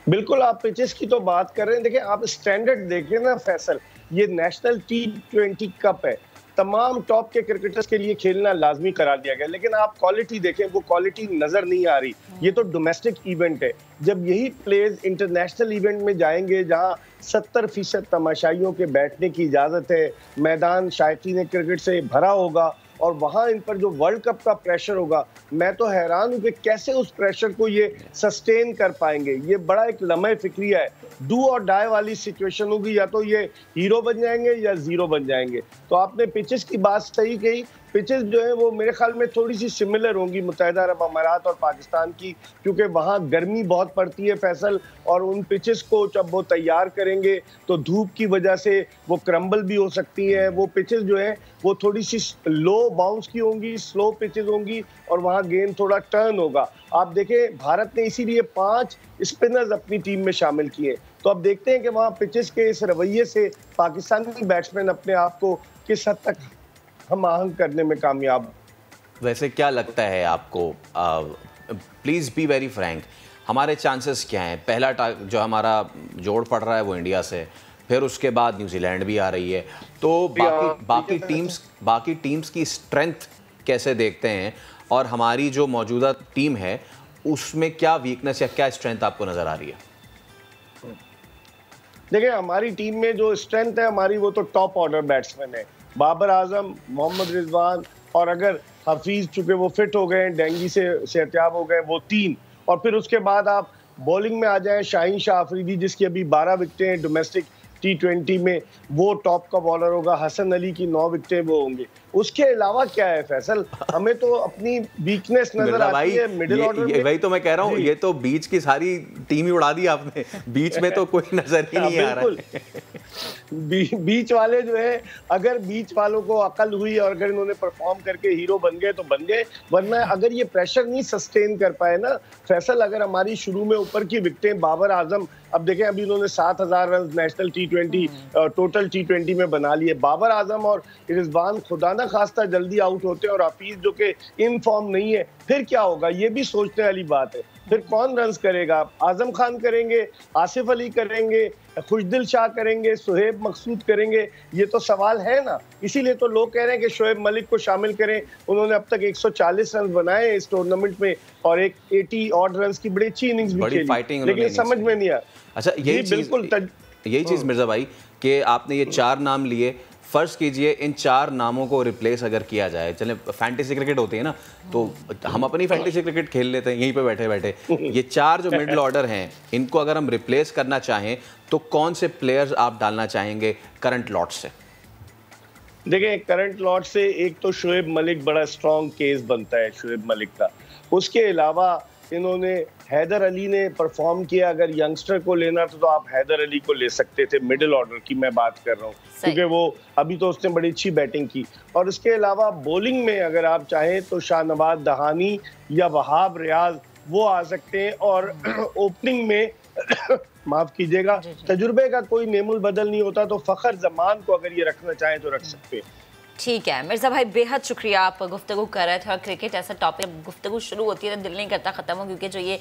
बिल्कुल, आप पिचेस की तो बात कर रहे हैं। देखिए, आप स्टैंडर्ड देखिए ना फैसल, ये नेशनल T20 कप है, तमाम टॉप के क्रिकेटर्स के लिए खेलना लाजमी करा दिया गया, लेकिन आप क्वालिटी देखें, वो क्वालिटी नजर नहीं आ रही। ये तो डोमेस्टिक इवेंट है। जब यही प्लेयर्स इंटरनेशनल इवेंट में जाएंगे जहां 70% तमाशाइयों के बैठने की इजाजत है, मैदान शायकीन क्रिकेट से भरा होगा और वहां इन पर जो वर्ल्ड कप का प्रेशर होगा, मैं तो हैरान हूं कि कैसे उस प्रेशर को ये सस्टेन कर पाएंगे। ये बड़ा एक लम्हे फिक्रिया है, डू और डाई वाली सिचुएशन होगी, या तो ये हीरो बन जाएंगे या जीरो बन जाएंगे। तो आपने पिचेस की बात सही कही। पिचेस जो है वो मेरे ख्याल में थोड़ी सी सिमिलर होंगी मुत्तहिदा अरब अमारात और पाकिस्तान की, क्योंकि वहाँ गर्मी बहुत पड़ती है फैसल, और उन पिचेस को जब वो तैयार करेंगे तो धूप की वजह से वो क्रम्बल भी हो सकती है। वो पिचेस जो है वो थोड़ी सी लो बाउंस की होंगी, स्लो पिचेस होंगी, और वहाँ गेंद थोड़ा टर्न होगा। आप देखें, भारत ने इसीलिए 5 स्पिनर्स अपनी टीम में शामिल किए। तो अब देखते हैं कि वहाँ पिचेस के इस रवैये से पाकिस्तानी बैट्समैन अपने आप को किस हद तक हम आहंग करने में कामयाब। वैसे क्या लगता है आपको, प्लीज़ बी वेरी फ्रैंक, हमारे चांसेस क्या हैं? पहला जो हमारा जोड़ पड़ रहा है वो इंडिया से, फिर उसके बाद न्यूजीलैंड भी आ रही है, तो बाकी टीम्स की स्ट्रेंथ कैसे देखते हैं, और हमारी जो मौजूदा टीम है उसमें क्या वीकनेस या क्या स्ट्रेंथ आपको नज़र आ रही है? देखिए, हमारी टीम में जो स्ट्रेंथ है हमारी, वो तो टॉप ऑर्डर बैट्समैन है, बाबर आजम, मोहम्मद रिजवान, और अगर हफीज चूंकि वो फिट हो गए, डेंगी से सेहतियाब हो गए, वो 3, और फिर उसके बाद आप बॉलिंग में आ जाएं, शाहीन शाह अफरीदी जिसकी अभी 12 विकेटें हैं डोमेस्टिक T20 में, वो टॉप का बॉलर होगा। हसन अली की 9 विकेटें वो होंगे। उसके अलावा क्या है फैसल, हमें तो अपनी वीकनेस नजर आती है मिडिल ऑर्डर में। वही तो मैं कह रहा हूँ, ये तो बीच की सारी टीम ही उड़ा दी आपने, बीच में तो कोई नजर ही नहीं आ रहा है। बीच वाले जो है, अगर बीच वालों को अकल हुई और अगर इन्होंने परफॉर्म करके हीरो बन गए तो बन गए, वरना अगर ये प्रेशर नहीं सस्टेन कर पाए ना फैसल, अगर हमारी शुरू में ऊपर की विकेटें, बाबर आजम, अब देखें अभी उन्होंने 7000 run national T20 total T20 में बना लिए, बाबर आजम और रिजवान खुदा ना खास्ता जल्दी आउट होते हैं और हफीज जो कि इन फॉर्म नहीं है, फिर क्या होगा? ये भी सोचने वाली बात है। फिर कौन रन्स करेगा? आजम खान करेंगे, आसिफ अली करेंगे, खुशदिल शाह करेंगे, सुहेब मकसूद करेंगे? ये तो सवाल है ना। इसीलिए तो लोग कह रहे हैं कि शोएब मलिक को शामिल करें। उन्होंने अब तक 140 रन बनाए इस टूर्नामेंट में और एक 80 ऑड रन की बड़ी अच्छी इनिंग्स भी खेली, लेकिन समझ में नहीं आया। अच्छा, यही चीज मिर्जा भाई कि आपने ये 4 नाम लिए, फर्ज कीजिए इन 4 नामों को रिप्लेस अगर किया जाए, चले फैंटेसी क्रिकेट होती है ना, तो हम अपनी फैंटेसी क्रिकेट खेल लेते हैं यहीं पे बैठे बैठे। ये 4 जो मिडिल ऑर्डर हैं, इनको अगर हम रिप्लेस करना चाहें तो कौन से प्लेयर्स आप डालना चाहेंगे करंट लॉट से? देखिए, करंट लॉट से एक तो शोएब मलिक बड़ा स्ट्रॉन्ग केस बनता है शोएब मलिक का। उसके अलावा इन्होंने हैदर अली ने परफॉर्म किया, अगर यंगस्टर को लेना तो आप हैदर अली को ले सकते थे, मिडिल ऑर्डर की मैं बात कर रहा हूँ, क्योंकि वो अभी तो उसने बड़ी अच्छी बैटिंग की। और इसके अलावा बॉलिंग में अगर आप चाहें तो शाहनवाज दहानी या वहाब रियाज वो आ सकते हैं, और ओपनिंग में माफ कीजिएगा, तजुर्बे का कोई नेमुल बदल नहीं होता, तो फखर जमान को अगर ये रखना चाहें तो रख सकते हैं। ठीक है मिर्ज़ा भाई, बेहद शुक्रिया, आप गुफ्तगू कर रहे थे। और क्रिकेट ऐसा टॉपिक, गुफ्तगू शुरू होती है तो दिल नहीं करता ख़त्म हो, क्योंकि जो ये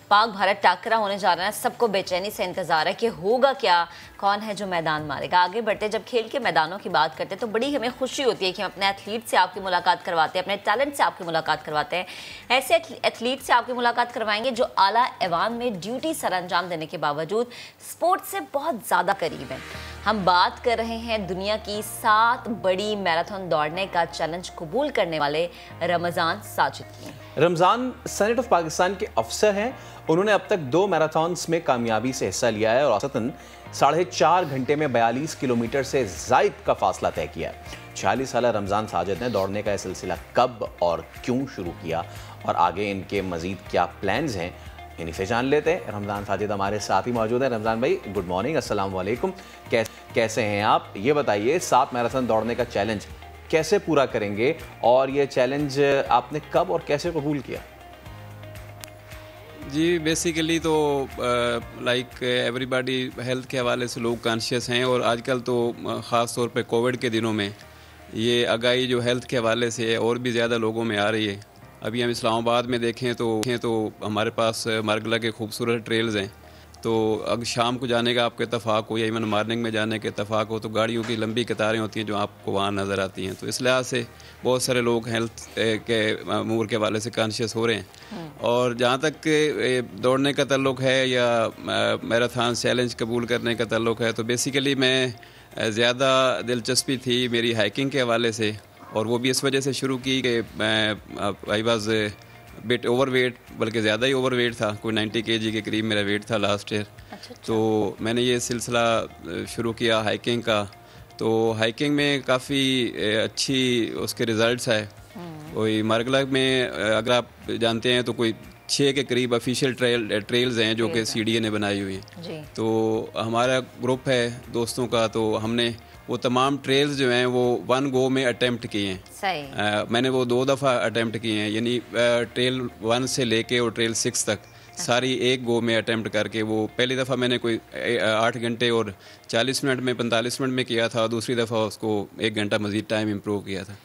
पाक भारत टाकरा होने जा रहा है, सबको बेचैनी से इंतजार है कि होगा क्या, कौन है जो मैदान मारेगा। आगे बढ़ते जब खेल के मैदानों की बात करते हैं तो बड़ी हमें खुशी होती है कि हम अपने एथलीट से आपकी मुलाकात करवाते हैं, अपने टैलेंट से आपकी मुलाकात करवाते हैं। ऐसे एथलीट से आपकी मुलाकात करवाएंगे जो आला ऐवान में ड्यूटी सर अंजाम देने के बावजूद स्पोर्ट्स से बहुत ज़्यादा करीब हैं। हम बात कर रहे हैं दुनिया की 7 बड़ी मैराथन दौड़ने का चैलेंज कबूल करने वाले रमज़ान साजिद की। रमज़ान सेनेट ऑफ पाकिस्तान के अफसर हैं। उन्होंने अब तक 2 मैराथन्स में कामयाबी से हिस्सा लिया है और औसतन 4.5 घंटे में 42 किलोमीटर से ज़ायद का फासला तय किया है। 46 साला रमज़ान साजिद ने दौड़ने का यह सिलसिला कब और क्यों शुरू किया और आगे इनके मज़ीद क्या प्लान्स हैं, इन्हीं से जान लेते हैं। रमज़ान साजिद हमारे साथ ही मौजूद हैं। रमज़ान भाई, गुड मॉर्निंग, अस्सलाम वालेकुम, कैसे हैं आप? ये बताइए, 7 मैराथन दौड़ने का चैलेंज कैसे पूरा करेंगे और ये चैलेंज आपने कब और कैसे कबूल किया? जी बेसिकली तो लाइक एवरीबॉडी हेल्थ के हवाले से लोग कॉन्शियस हैं, और आजकल तो ख़ास तौर पे कोविड के दिनों में ये आगाही जो हेल्थ के हवाले से है और भी ज़्यादा लोगों में आ रही है। अभी हम इस्लामाबाद में देखें तो हमारे पास मार्गला के खूबसूरत ट्रेल्स हैं, तो अगर शाम को जाने का आपको इत्तफाक हो या इवन मॉर्निंग में जाने का इत्तफाक हो तो गाड़ियों की लंबी कतारें होती हैं जो आपको वहाँ नज़र आती हैं। तो इस लिहाज से बहुत सारे लोग हेल्थ के अमूर के हवाले से कॉन्शियस हो रहे हैं। और जहाँ तक दौड़ने का ताल्लुक़ है या मैराथन चैलेंज कबूल करने का ताल्लुक़ है, तो बेसिकली मैं ज़्यादा दिलचस्पी थी मेरी हाइकिंग के हवाले से, और वो भी इस वजह से शुरू की कि मैं आई वाज बिट ओवरवेट, बल्कि ज़्यादा ही ओवरवेट था, कोई 90 kg के करीब मेरा वेट था लास्ट ईयर। तो मैंने ये सिलसिला शुरू किया हाइकिंग का। तो हाइकिंग में काफ़ी अच्छी उसके रिज़ल्ट्स आए। कोई मार्गला में अगर आप जानते हैं तो कोई 6 के करीब ऑफिशियल ट्रेल्स हैं जो कि CDA ने बनाई हुई हैं। तो हमारा ग्रुप है दोस्तों का, तो हमने वो तमाम ट्रेल्स जो हैं वो 1 गो में अटेम्प्ट किए हैं। सही। मैंने वो 2 दफ़ा अटेम्प्ट किए हैं, यानी ट्रेल 1 से लेके और ट्रेल 6 तक सारी 1 गो में अटेम्प्ट करके। वो पहली दफ़ा मैंने कोई 8 घंटे और 40 मिनट में 45 मिनट में किया था, दूसरी दफ़ा उसको 1 घंटा मज़ीद टाइम इम्प्रूव किया था।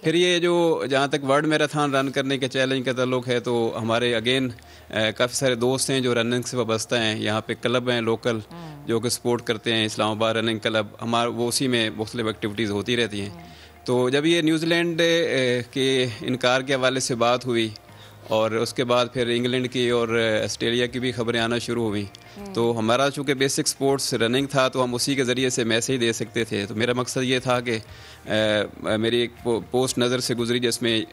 फिर ये जो जहाँ तक वर्ल्ड मैराथन रन करने के चैलेंज का ताल्लुक़ है, तो हमारे अगेन काफ़ी सारे दोस्त हैं जो रनिंग से वाबस्ता हैं। यहाँ पे क्लब हैं लोकल जो कि सपोर्ट करते हैं, इस्लामाबाद रनिंग क्लब, हमारा वो उसी में मुख्तलिफ एक्टिविटीज़ होती रहती हैं। तो जब ये न्यूजीलैंड के इनकार के हवाले से बात हुई और उसके बाद फिर इंग्लैंड की और ऑस्ट्रेलिया की भी खबरें आना शुरू हुई, तो हमारा चूँकि बेसिक स्पोर्ट्स रनिंग था तो हम उसी के ज़रिए से मैसेज दे सकते थे। तो मेरा मकसद ये था कि मेरी एक पोस्ट नज़र से गुजरी जिसमें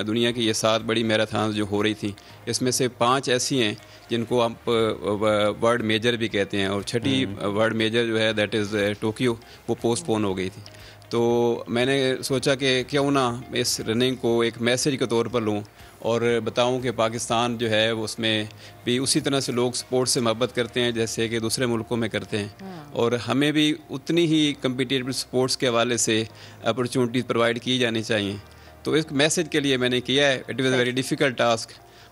दुनिया की ये 7 बड़ी मैराथन जो हो रही थी, इसमें से 5 ऐसी हैं जिनको हम वर्ल्ड मेजर भी कहते हैं, और 6ठी वर्ल्ड मेजर जो है दैट इज़ टोक्यो, वो पोस्टपोन हो गई थी। तो मैंने सोचा कि क्यों ना इस रनिंग को एक मैसेज के तौर पर लूँ और बताऊं कि पाकिस्तान जो है उसमें भी उसी तरह से लोग स्पोर्ट्स से मोहब्बत करते हैं जैसे कि दूसरे मुल्कों में करते हैं, और हमें भी उतनी ही कम्पिटिटिव स्पोर्ट्स के हवाले से अपॉर्चुनिटीज़ प्रोवाइड की जानी चाहिए। तो इस मैसेज के लिए मैंने किया है। It was a very difficult task,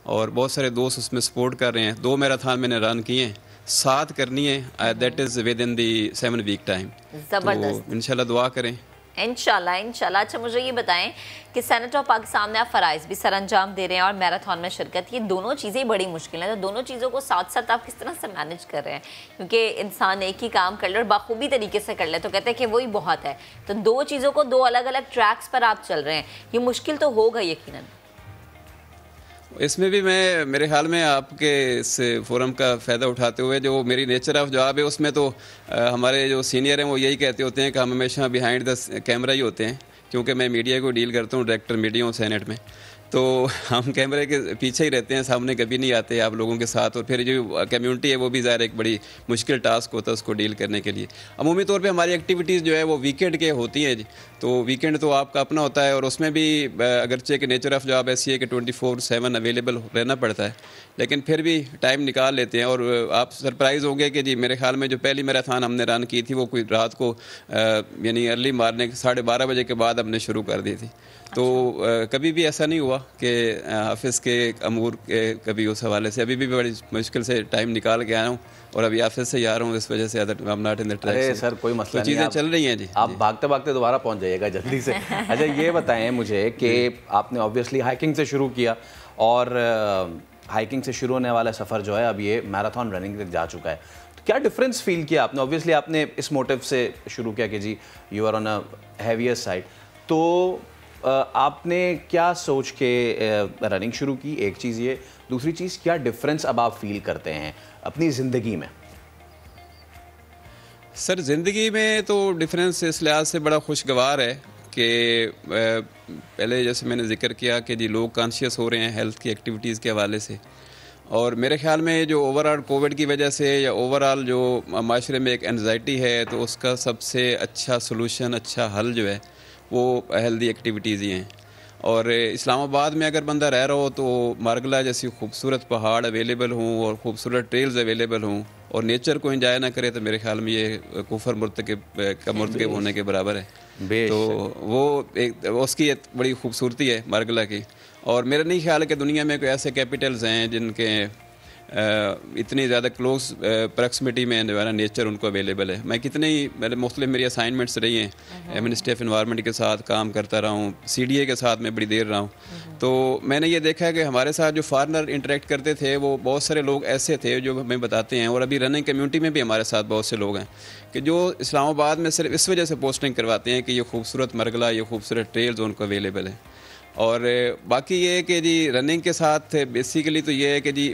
और बहुत सारे दोस्त उसमें सपोर्ट कर रहे हैं। 2 मैराथन मैंने रन किए हैं, 7 करनी है, that is within the 7 week time. तो इंशाल्लाह दुआ करें। इंशाल्लाह इंशाल्लाह। अच्छा मुझे ये बताएं कि सेनेट ऑफ पाकिस्तान में आप फ़राइज़ भी सर अंजाम दे रहे हैं और मैराथन में शिरकत, ये दोनों चीज़ें बड़ी मुश्किल हैं। तो दोनों चीज़ों को साथ साथ आप किस तरह से मैनेज कर रहे हैं? क्योंकि इंसान एक ही काम कर ले और बाखूबी तरीके से कर ले तो कहते हैं कि वही बहुत है। तो 2 चीज़ों को 2 अलग अलग ट्रैक्स पर आप चल रहे हैं, ये मुश्किल तो होगा यकीनन। इसमें भी मैं मेरे ख्याल में आपके इस फोरम का फ़ायदा उठाते हुए जो मेरी नेचर ऑफ जॉब है उसमें तो हमारे जो सीनियर हैं वो यही कहते होते हैं कि हम हमेशा बिहाइंड द कैमरा ही होते हैं, क्योंकि मैं मीडिया को डील करता हूँ, डायरेक्टर मीडिया हूँ सेनेट में। तो हम कैमरे के पीछे ही रहते हैं, सामने कभी नहीं आते आप लोगों के साथ। और फिर जो कम्युनिटी है वो भी ज़ाहिर एक बड़ी मुश्किल टास्क होता है उसको डील करने के लिए। अमूमी तौर पे हमारी एक्टिविटीज़ जो है वो वीकेंड के होती हैं जी, तो वीकेंड तो आपका अपना होता है, और उसमें भी अगरचे कि नेचर ऑफ जॉब ऐसी है कि 24/7 अवेलेबल रहना पड़ता है, लेकिन फिर भी टाइम निकाल लेते हैं। और आप सरप्राइज़ होंगे कि जी मेरे ख्याल में जो पहली मैराथन हमने रन की थी वो कोई रात को यानी अर्ली मॉर्निंग 12:30 बजे के बाद हमने शुरू कर दी थी। तो कभी भी ऐसा नहीं हुआ कि ऑफिस के अमूर के कभी उस हवाले से अभी भी बड़ी मुश्किल से टाइम निकाल के आया हूँ, और अभी ऑफिस से ही आ रहा हूँ, इस वजह से I am not in the track. अरे सर कोई मसला नहीं, चीज़ें चल रही हैं जी, आप भागते भागते दोबारा पहुँच जाइएगा जल्दी से। अच्छा ये बताएं मुझे कि आपने ऑब्वियसली हाइकिंग से शुरू किया, और हाइकिंग से शुरू होने वाला सफ़र जो है अब ये मैराथन रनिंग तक जा चुका है, तो क्या डिफरेंस फील किया आपने? ऑब्वियसली आपने इस मोटिव से शुरू किया कि जी you are on a heavier side, तो आपने क्या सोच के रनिंग शुरू की? एक चीज़ ये, दूसरी चीज़ क्या डिफरेंस अब आप फील करते हैं अपनी ज़िंदगी में? सर ज़िंदगी में तो डिफरेंस इस लिहाज से बड़ा खुशगवार है कि पहले जैसे मैंने जिक्र किया कि जी लोग कॉन्शियस हो रहे हैं हेल्थ की एक्टिविटीज़ के हवाले से, और मेरे ख्याल में जो ओवरऑल कोविड की वजह से या ओवरऑल जो माशरे में एक एंजाइटी है, तो उसका सबसे अच्छा सलूशन, अच्छा हल जो है वो हेल्दी एक्टिविटीज़ ही हैं। और इस्लामाबाद में अगर बंदा रह रहा हो तो मार्गला जैसी खूबसूरत पहाड़ अवेलेबल हों और ख़ूबसूरत ट्रेल्स अवेलेबल हों और नेचर को एंजॉय ना करे, तो मेरे ख्याल में ये कुफर मुर्तकिब होने के बराबर है। तो वो एक उसकी एक बड़ी खूबसूरती है मार्गला की। और मेरा नहीं ख्याल है कि दुनिया में कोई ऐसे कैपिटल्स हैं जिनके इतनी ज़्यादा क्लोज प्रॉक्सिमिटी में हमारा नेचर उनको अवेलेबल है। मैं कितने ही मेरे मुख्तलिफ मेरी असाइनमेंट्स रही हैं, मिनिस्ट्री ऑफ एनवायरनमेंट के साथ काम करता रहा हूँ, CDA के साथ मैं बड़ी देर रहा हूँ। तो मैंने ये देखा है कि हमारे साथ जो फॉरेनर इंटरेक्ट करते थे वो बहुत सारे लोग ऐसे थे जो हमें बताते हैं, और अभी रनिंग कम्युनिटी में भी हमारे साथ बहुत से लोग हैं कि जो इस्लामाबाद में सिर्फ इस वजह से पोस्टिंग करवाते हैं कि ये खूबसूरत मरगला, ये खूबसूरत ट्रेल्स उनको अवेलेबल है। और बाकी ये है कि जी रनिंग के साथ बेसिकली तो ये है कि जी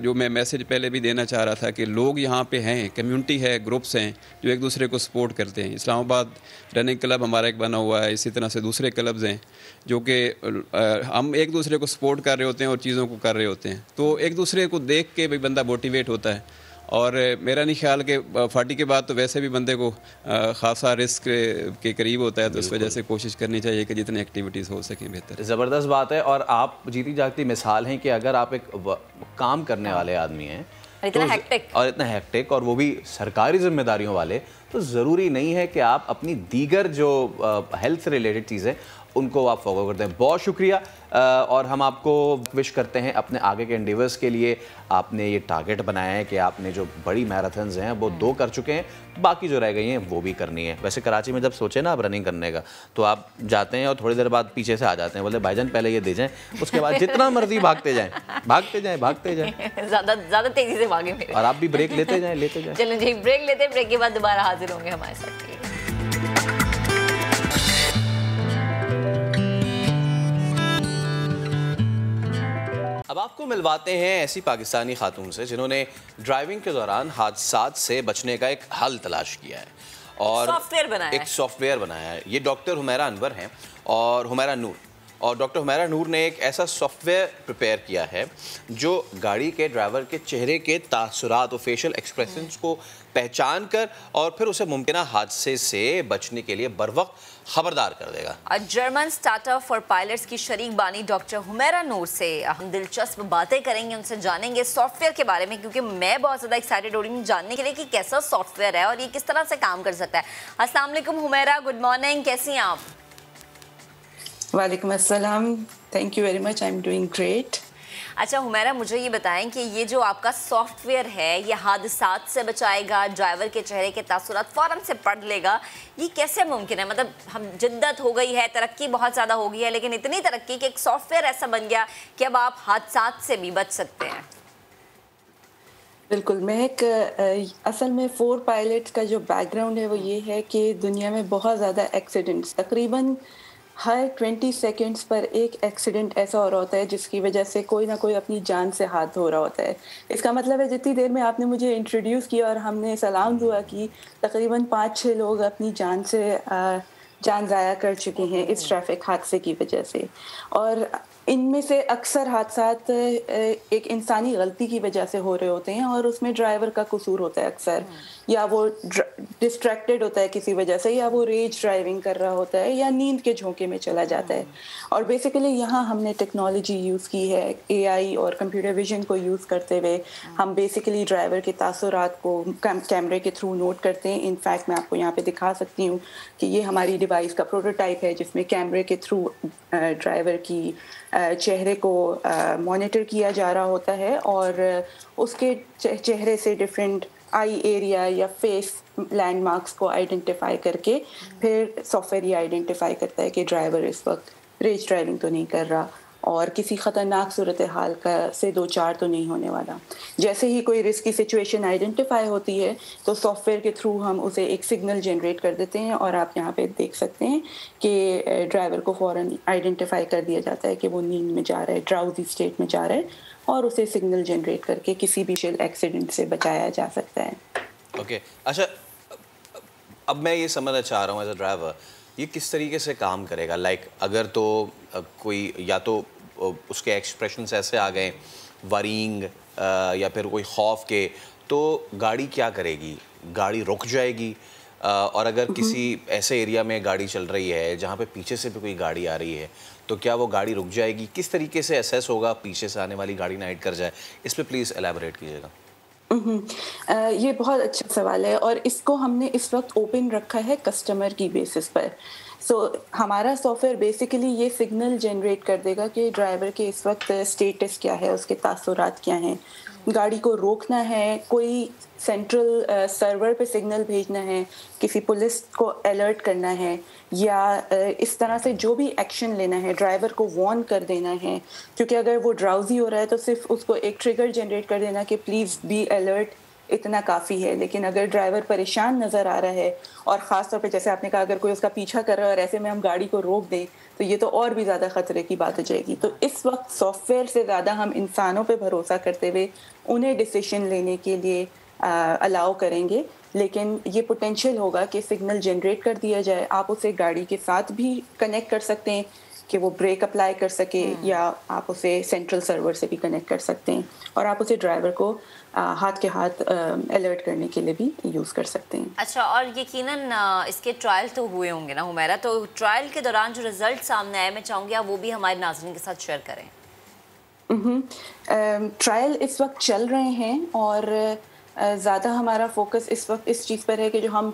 जो मैं मैसेज पहले भी देना चाह रहा था कि लोग यहाँ पे हैं, कम्युनिटी है, ग्रुप्स हैं जो एक दूसरे को सपोर्ट करते हैं। इस्लामाबाद रनिंग क्लब हमारा एक बना हुआ है, इसी तरह से दूसरे क्लब्स हैं जो कि हम एक दूसरे को सपोर्ट कर रहे होते हैं और चीज़ों को कर रहे होते हैं, तो एक दूसरे को देख के भी बंदा मोटिवेट होता है। और मेरा नहीं ख्याल कि 40 के बाद तो वैसे भी बंदे को खासा रिस्क के करीब होता है, तो इस वजह से कोशिश करनी चाहिए कि जितनी एक्टिविटीज़ हो सकें बेहतर। ज़बरदस्त बात है, और आप जीती जागती मिसाल हैं कि अगर आप एक काम करने वाले आदमी हैं इतना हेक्टिक और वो भी सरकारी जिम्मेदारियों वाले, तो ज़रूरी नहीं है कि आप अपनी दीगर जो हेल्थ से रिलेटेड चीज़ें उनको आप फॉलो करते हैं। बहुत शुक्रिया, और हम आपको विश करते हैं अपने आगे के एंडेवर्स के लिए। आपने ये टारगेट बनाया है कि आपने जो बड़ी मैराथन्स हैं वो 2 कर चुके हैं, बाकी जो रह गई हैं वो भी करनी है। वैसे कराची में जब सोचे ना आप रनिंग करने का, तो आप जाते हैं और थोड़ी देर बाद पीछे से आ जाते हैं, बोले भाईजान पहले ये दे जाएं, उसके बाद जितना मर्जी भागते जाएं ज़्यादा तेज़ी से भागे मेरे। और आप भी ब्रेक लेते जाएं। चलें जी, ब्रेक लेते हैं, ब्रेक के बाद दोबारा हाजिर होंगे हमारे साथ। अब आपको मिलवाते हैं ऐसी पाकिस्तानी खातून से जिन्होंने ड्राइविंग के दौरान हादसात से बचने का एक हल तलाश किया है और एक सॉफ्टवेयर बनाया है। ये डॉक्टर हुमैरा अनवर हैं और हुमैरा नूर, और डॉक्टर हुमैरा नूर ने एक ऐसा सॉफ्टवेयर प्रिपेयर किया है जो गाड़ी के ड्राइवर के चेहरे के तासुरात और फेशियल एक्सप्रेशंस को पहचान कर और फिर उसे मुमकिन हादसे से बचने के लिए बर वक्त खबरदार कर देगा। जर्मन स्टार्टअप फॉर पायलट्स की शरीक बानी डॉक्टर हुमैरा नूर से हम दिलचस्प बातें करेंगे, उनसे जानेंगे सॉफ्टवेयर के बारे में, क्योंकि मैं बहुत ज़्यादा एक्साइटेड हो रही हूँ जानने के लिए कि कैसा सॉफ्टवेयर है और ये किस तरह से काम कर सकता है। अस्सलाम वालेकुम हुमैरा, गुड मॉर्निंग, कैसी हैं आप? वालेकुम अस्सलाम, thank you very much, I am doing great. अच्छा हुमैरा, मुझे ये बताएं कि ये जो आपका सॉफ्टवेयर है ये हादसात से बचाएगा, ड्राइवर के चेहरे के तासुरात फ़ौरन से पढ़ लेगा, ये कैसे मुमकिन है? मतलब हम जिद्दत हो गई है, तरक्की बहुत ज़्यादा हो गई है, लेकिन इतनी तरक्की कि एक सॉफ्टवेयर ऐसा बन गया कि अब आप हादसात से भी बच सकते हैं। बिल्कुल, मैं असल में 4 पायलट्स का जो बैकग्राउंड है वो ये है कि दुनिया में बहुत ज़्यादा एक्सीडेंट्स, तकरीबन हर 20 सेकेंड्स पर एक एक्सीडेंट ऐसा हो रहा होता है जिसकी वजह से कोई ना कोई अपनी जान से हाथ धो रहा होता है। इसका मतलब है जितनी देर में आपने मुझे इंट्रोड्यूस किया और हमने सलाम दुआ की, तकरीबन 5-6 लोग अपनी जान ज़ाया कर चुके हैं इस ट्रैफिक हादसे की वजह से। और इनमें से अक्सर हादसात एक इंसानी गलती की वजह से हो रहे होते हैं और उसमें ड्राइवर का कसूर होता है अक्सर, या वो डिस्ट्रैक्टेड होता है किसी वजह से, या वो रेज ड्राइविंग कर रहा होता है, या नींद के झोंके में चला जाता है। और बेसिकली यहाँ हमने टेक्नोलॉजी यूज़ की है, AI और कंप्यूटर विजन को यूज़ करते हुए हम बेसिकली ड्राइवर के तासुरात को कैमरे के थ्रू नोट करते हैं। इनफैक्ट मैं आपको यहाँ पे दिखा सकती हूँ कि ये हमारी डिवाइस का प्रोटोटाइप है जिसमें कैमरे के थ्रू ड्राइवर की चेहरे को मॉनिटर किया जा रहा होता है और उसके चेहरे से डिफरेंट आई एरिया या फेस लैंडमार्क्स को आइडेंटिफाई करके फिर सॉफ्टवेयर ये आइडेंटिफाई करता है कि ड्राइवर इस वक्त रेज ड्राइविंग तो नहीं कर रहा और किसी ख़तरनाक सूरत हाल का से 2-4 तो नहीं होने वाला। जैसे ही कोई रिस्क की सिचुएशन आइडेंटिफाई होती है तो सॉफ्टवेयर के थ्रू हम उसे एक सिग्नल जनरेट कर देते हैं और आप यहाँ पे देख सकते हैं कि ड्राइवर को फ़ौरन आइडेंटिफाई कर दिया जाता है कि वो नींद में जा रहा है, ड्राउजी स्टेट में जा रहा है, और उसे सिग्नल जनरेट करके किसी भी एक्सीडेंट से बचाया जा सकता है। ओके, अच्छा अब मैं ये समझना चाह रहा हूँ एज अ ड्राइवर ये किस तरीके से काम करेगा। लाइक अगर तो कोई या तो उसके एक्सप्रेशंस ऐसे आ गए वरींग या फिर कोई खौफ के, तो गाड़ी क्या करेगी? गाड़ी रुक जाएगी? और अगर किसी ऐसे एरिया में गाड़ी चल रही है जहाँ पे पीछे से भी कोई गाड़ी आ रही है तो क्या वो गाड़ी रुक जाएगी? किस तरीके से असेस होगा पीछे से आने वाली गाड़ी ना हिट कर जाए? इस पर प्लीज़ एलैबोरेट कीजिएगा। ये बहुत अच्छा सवाल है और इसको हमने इस वक्त ओपन रखा है कस्टमर की बेसिस पर। हमारा सॉफ्टवेयर बेसिकली ये सिग्नल जनरेट कर देगा कि ड्राइवर के इस वक्त स्टेटस क्या है, उसके तासुरात क्या हैं, गाड़ी को रोकना है, कोई सेंट्रल सर्वर पे सिग्नल भेजना है, किसी पुलिस को अलर्ट करना है, या इस तरह से जो भी एक्शन लेना है, ड्राइवर को वार्न कर देना है। क्योंकि अगर वो ड्राउजी हो रहा है तो सिर्फ उसको एक ट्रिगर जनरेट कर देना कि प्लीज़ बी अलर्ट, इतना काफ़ी है। लेकिन अगर ड्राइवर परेशान नज़र आ रहा है और ख़ास तौर पे जैसे आपने कहा अगर कोई उसका पीछा कर रहा है और ऐसे में हम गाड़ी को रोक दें तो ये तो और भी ज़्यादा ख़तरे की बात हो जाएगी। तो इस वक्त सॉफ्टवेयर से ज़्यादा हम इंसानों पे भरोसा करते हुए उन्हें डिसीजन लेने के लिए अलाउ करेंगे। लेकिन ये पोटेंशियल होगा कि सिग्नल जनरेट कर दिया जाए, आप उसे गाड़ी के साथ भी कनेक्ट कर सकते हैं कि वो ब्रेक अप्लाई कर सके, या आप उसे सेंट्रल सर्वर से भी कनेक्ट कर सकते हैं, और आप उसे ड्राइवर को हाथ के हाथ अलर्ट करने के लिए भी यूज़ कर सकते हैं। अच्छा, और यकीनन इसके ट्रायल तो हुए होंगे ना हुमैरा, तो ट्रायल के दौरान जो रिजल्ट सामने आए मैं चाहूँगी आप वो भी हमारे नाज़रीन के साथ शेयर करें। ट्रायल इस वक्त चल रहे हैं और ज़्यादा हमारा फोकस इस वक्त इस चीज़ पर है कि जो हम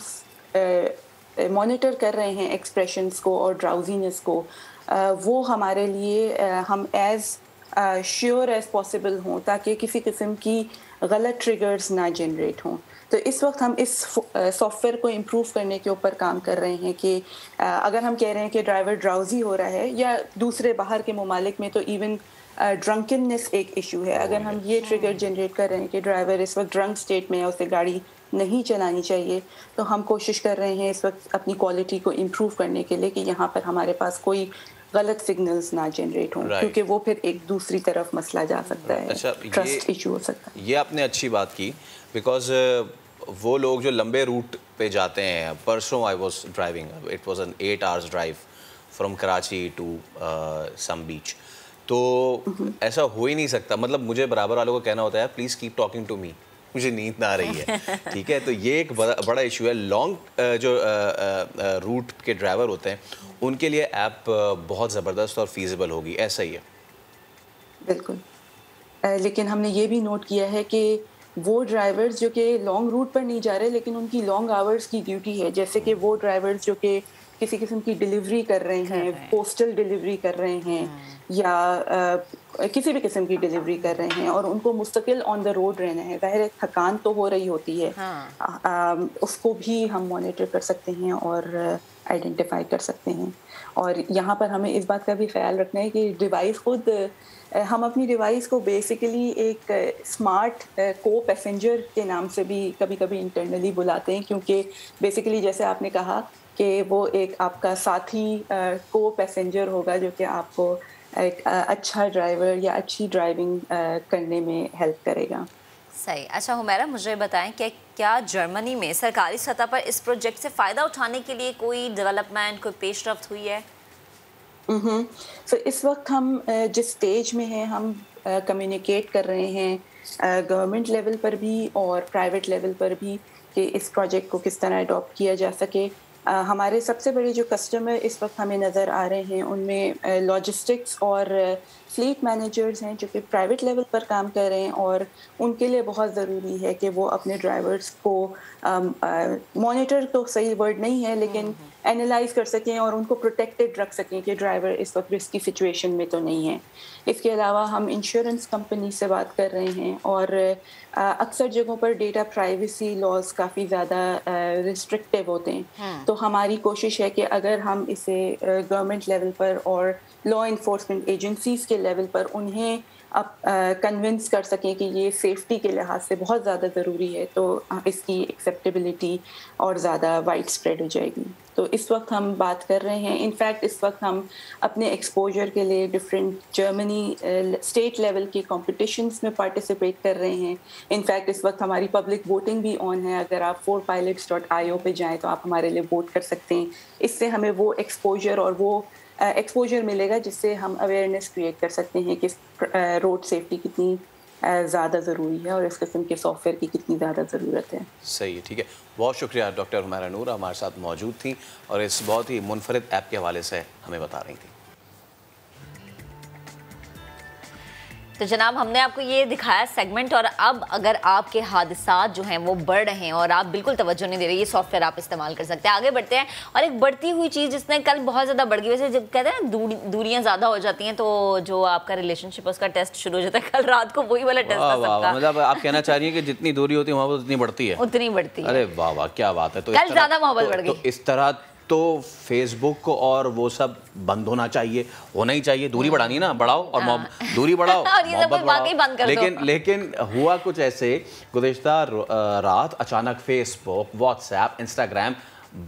मॉनिटर कर रहे हैं एक्सप्रेशंस को और ड्राउजीनेस को, वो हमारे लिए हम एज़ श्योर एज़ पॉसिबल हों ताकि किसी किस्म की गलत ट्रिगर्स ना जनरेट हों। तो इस वक्त हम इस सॉफ्टवेयर को इम्प्रूव करने के ऊपर काम कर रहे हैं कि अगर हम कह रहे हैं कि ड्राइवर ड्राउजी हो रहा है, या दूसरे बाहर के ममालिक में तो इवन ड्रंकननेस एक इशू है, अगर हम ये ट्रिगर जनरेट कर रहे हैं कि ड्राइवर इस वक्त ड्रंक स्टेट में है, उसे गाड़ी नहीं चलानी चाहिए, तो हम कोशिश कर रहे हैं इस वक्त अपनी क्वालिटी को इम्प्रूव करने के लिए कि यहाँ पर हमारे पास कोई गलत सिग्नल्स ना जनरेट हों, क्योंकि वो फिर एक दूसरी तरफ मसला जा सकता है। अच्छा, ट्रस्ट इशू हो सकता है। ये आपने अच्छी बात की, बिकॉज वो लोग जो लंबे रूट पे जाते हैं, परसों I was driving, it was an 8 hours drive from Karachi to some beach, तो ऐसा हो ही नहीं सकता। मतलब मुझे बराबर वालों को कहना होता है please keep talking to me, मुझे नींद ना आ रही है। ठीक है, तो ये एक बड़ा इशू है। लॉन्ग जो रूट के ड्राइवर होते हैं उनके लिए ऐप बहुत ज़बरदस्त और फीजिबल होगी, ऐसा ही है। बिल्कुल, लेकिन हमने ये भी नोट किया है कि वो ड्राइवर्स जो कि लॉन्ग रूट पर नहीं जा रहे लेकिन उनकी लॉन्ग आवर्स की ड्यूटी है, जैसे कि वो ड्राइवर्स जो कि किसी किस्म की डिलीवरी कर रहे हैं, पोस्टल डिलीवरी कर रहे हैं, या किसी भी किस्म की डिलीवरी कर रहे हैं और उनको मुस्तकिल ऑन द रोड रहना है, ज़ाहिर थकान तो हो रही होती है। उसको भी हम मॉनिटर कर सकते हैं और आइडेंटिफाई कर सकते हैं। और यहाँ पर हमें इस बात का भी ख्याल रखना है कि डिवाइस खुद, हम अपनी डिवाइस को बेसिकली एक स्मार्ट को पैसेंजर के नाम से भी कभी कभी इंटरनली बुलाते हैं, क्योंकि बेसिकली जैसे आपने कहा कि वो एक आपका साथी को पैसेंजर होगा जो कि आपको एक अच्छा ड्राइवर या अच्छी ड्राइविंग करने में हेल्प करेगा। सही। अच्छा हुमैरा, मुझे बताएं कि क्या जर्मनी में सरकारी सतह पर इस प्रोजेक्ट से फ़ायदा उठाने के लिए कोई डेवलपमेंट, कोई पेशरफ्त हुई है? तो इस वक्त हम जिस स्टेज में हैं, हम कम्युनिकेट कर रहे हैं गवर्नमेंट लेवल पर भी और प्राइवेट लेवल पर भी कि इस प्रोजेक्ट को किस तरह अडॉप्ट किया जा सके। हमारे सबसे बड़े जो कस्टमर इस वक्त हमें नज़र आ रहे हैं उनमें लॉजिस्टिक्स और फ्लीट मैनेजर्स हैं जो कि प्राइवेट लेवल पर काम कर रहे हैं, और उनके लिए बहुत ज़रूरी है कि वो अपने ड्राइवर्स को मॉनिटर तो सही वर्ड नहीं है लेकिन एनालाइज कर सकें और उनको प्रोटेक्टेड रख सकें कि ड्राइवर इस वक्त रिस्की सिचुएशन में तो नहीं है। इसके अलावा हम इंश्योरेंस कंपनी से बात कर रहे हैं और अक्सर जगहों पर डेटा प्राइवेसी लॉज काफ़ी ज़्यादा रिस्ट्रिक्टिव होते हैं, तो हमारी कोशिश है कि अगर हम इसे गवर्नमेंट लेवल पर और लॉ इन्फोर्समेंट एजेंसीज़ के लेवल पर उन्हें अब कन्विंस कर सकें कि ये सेफ्टी के लिहाज से बहुत ज़्यादा ज़रूरी है, तो इसकी एक्सेप्टेबिलिटी और ज़्यादा वाइड स्प्रेड हो जाएगी। तो इस वक्त हम बात कर रहे हैं, इनफैक्ट इस वक्त हम अपने एक्सपोजर के लिए डिफरेंट जर्मनी स्टेट लेवल के कॉम्पिटिशन्स में पार्टिसिपेट कर रहे हैं। इनफैक्ट इस वक्त हमारी पब्लिक वोटिंग भी ऑन है, अगर आप 4pilots.io पे जाएँ तो आप हमारे लिए वोट कर सकते हैं। इससे हमें वो एक्सपोजर और वो एक्सपोजर मिलेगा जिससे हम अवेयरनेस क्रिएट कर सकते हैं कि रोड सेफ्टी कितनी ज़्यादा ज़रूरी है और इस किस्म के सॉफ्टवेयर की कितनी ज़्यादा ज़रूरत है। सही है, ठीक है। बहुत शुक्रिया डॉक्टर हुमैरा नूर हमारे साथ मौजूद थी और इस बहुत ही मुनफरिद ऐप के हवाले से हमें बता रही थी। तो जनाब हमने आपको ये दिखाया सेगमेंट, और अब अगर आपके हादसात जो हैं वो बढ़ रहे हैं और आप बिल्कुल तवज्जो नहीं दे रहे, ये सॉफ्टवेयर आप इस्तेमाल कर सकते हैं। आगे बढ़ते हैं, और एक बढ़ती हुई चीज़ जिसने कल बहुत ज़्यादा बढ़ गई, वैसे जब कहते हैं ना दूरियां ज़्यादा हो जाती हैं तो जो आपका रिलेशनशिप उसका टेस्ट शुरू हो जाता है। कल रात को वही वाला टेस्ट था सबका। मतलब आप कहना चाह रही हैं कि जितनी दूरी होती है मोहब्बत उतनी बढ़ती है? उतनी बढ़ती है। अरे वाह वाह, क्या बात है। तो कल ज़्यादा मोहब्बत बढ़ गई। तो इस तरह तो फेसबुक और वो सब बंद होना चाहिए, होना ही चाहिए। दूरी बढ़ानी ना, बढ़ाओ और दूरी बढ़ाओ, मोहब्बत बढ़ाओ। लेकिन हुआ कुछ ऐसे, गुज़िश्ता रात अचानक फेसबुक, व्हाट्सएप, इंस्टाग्राम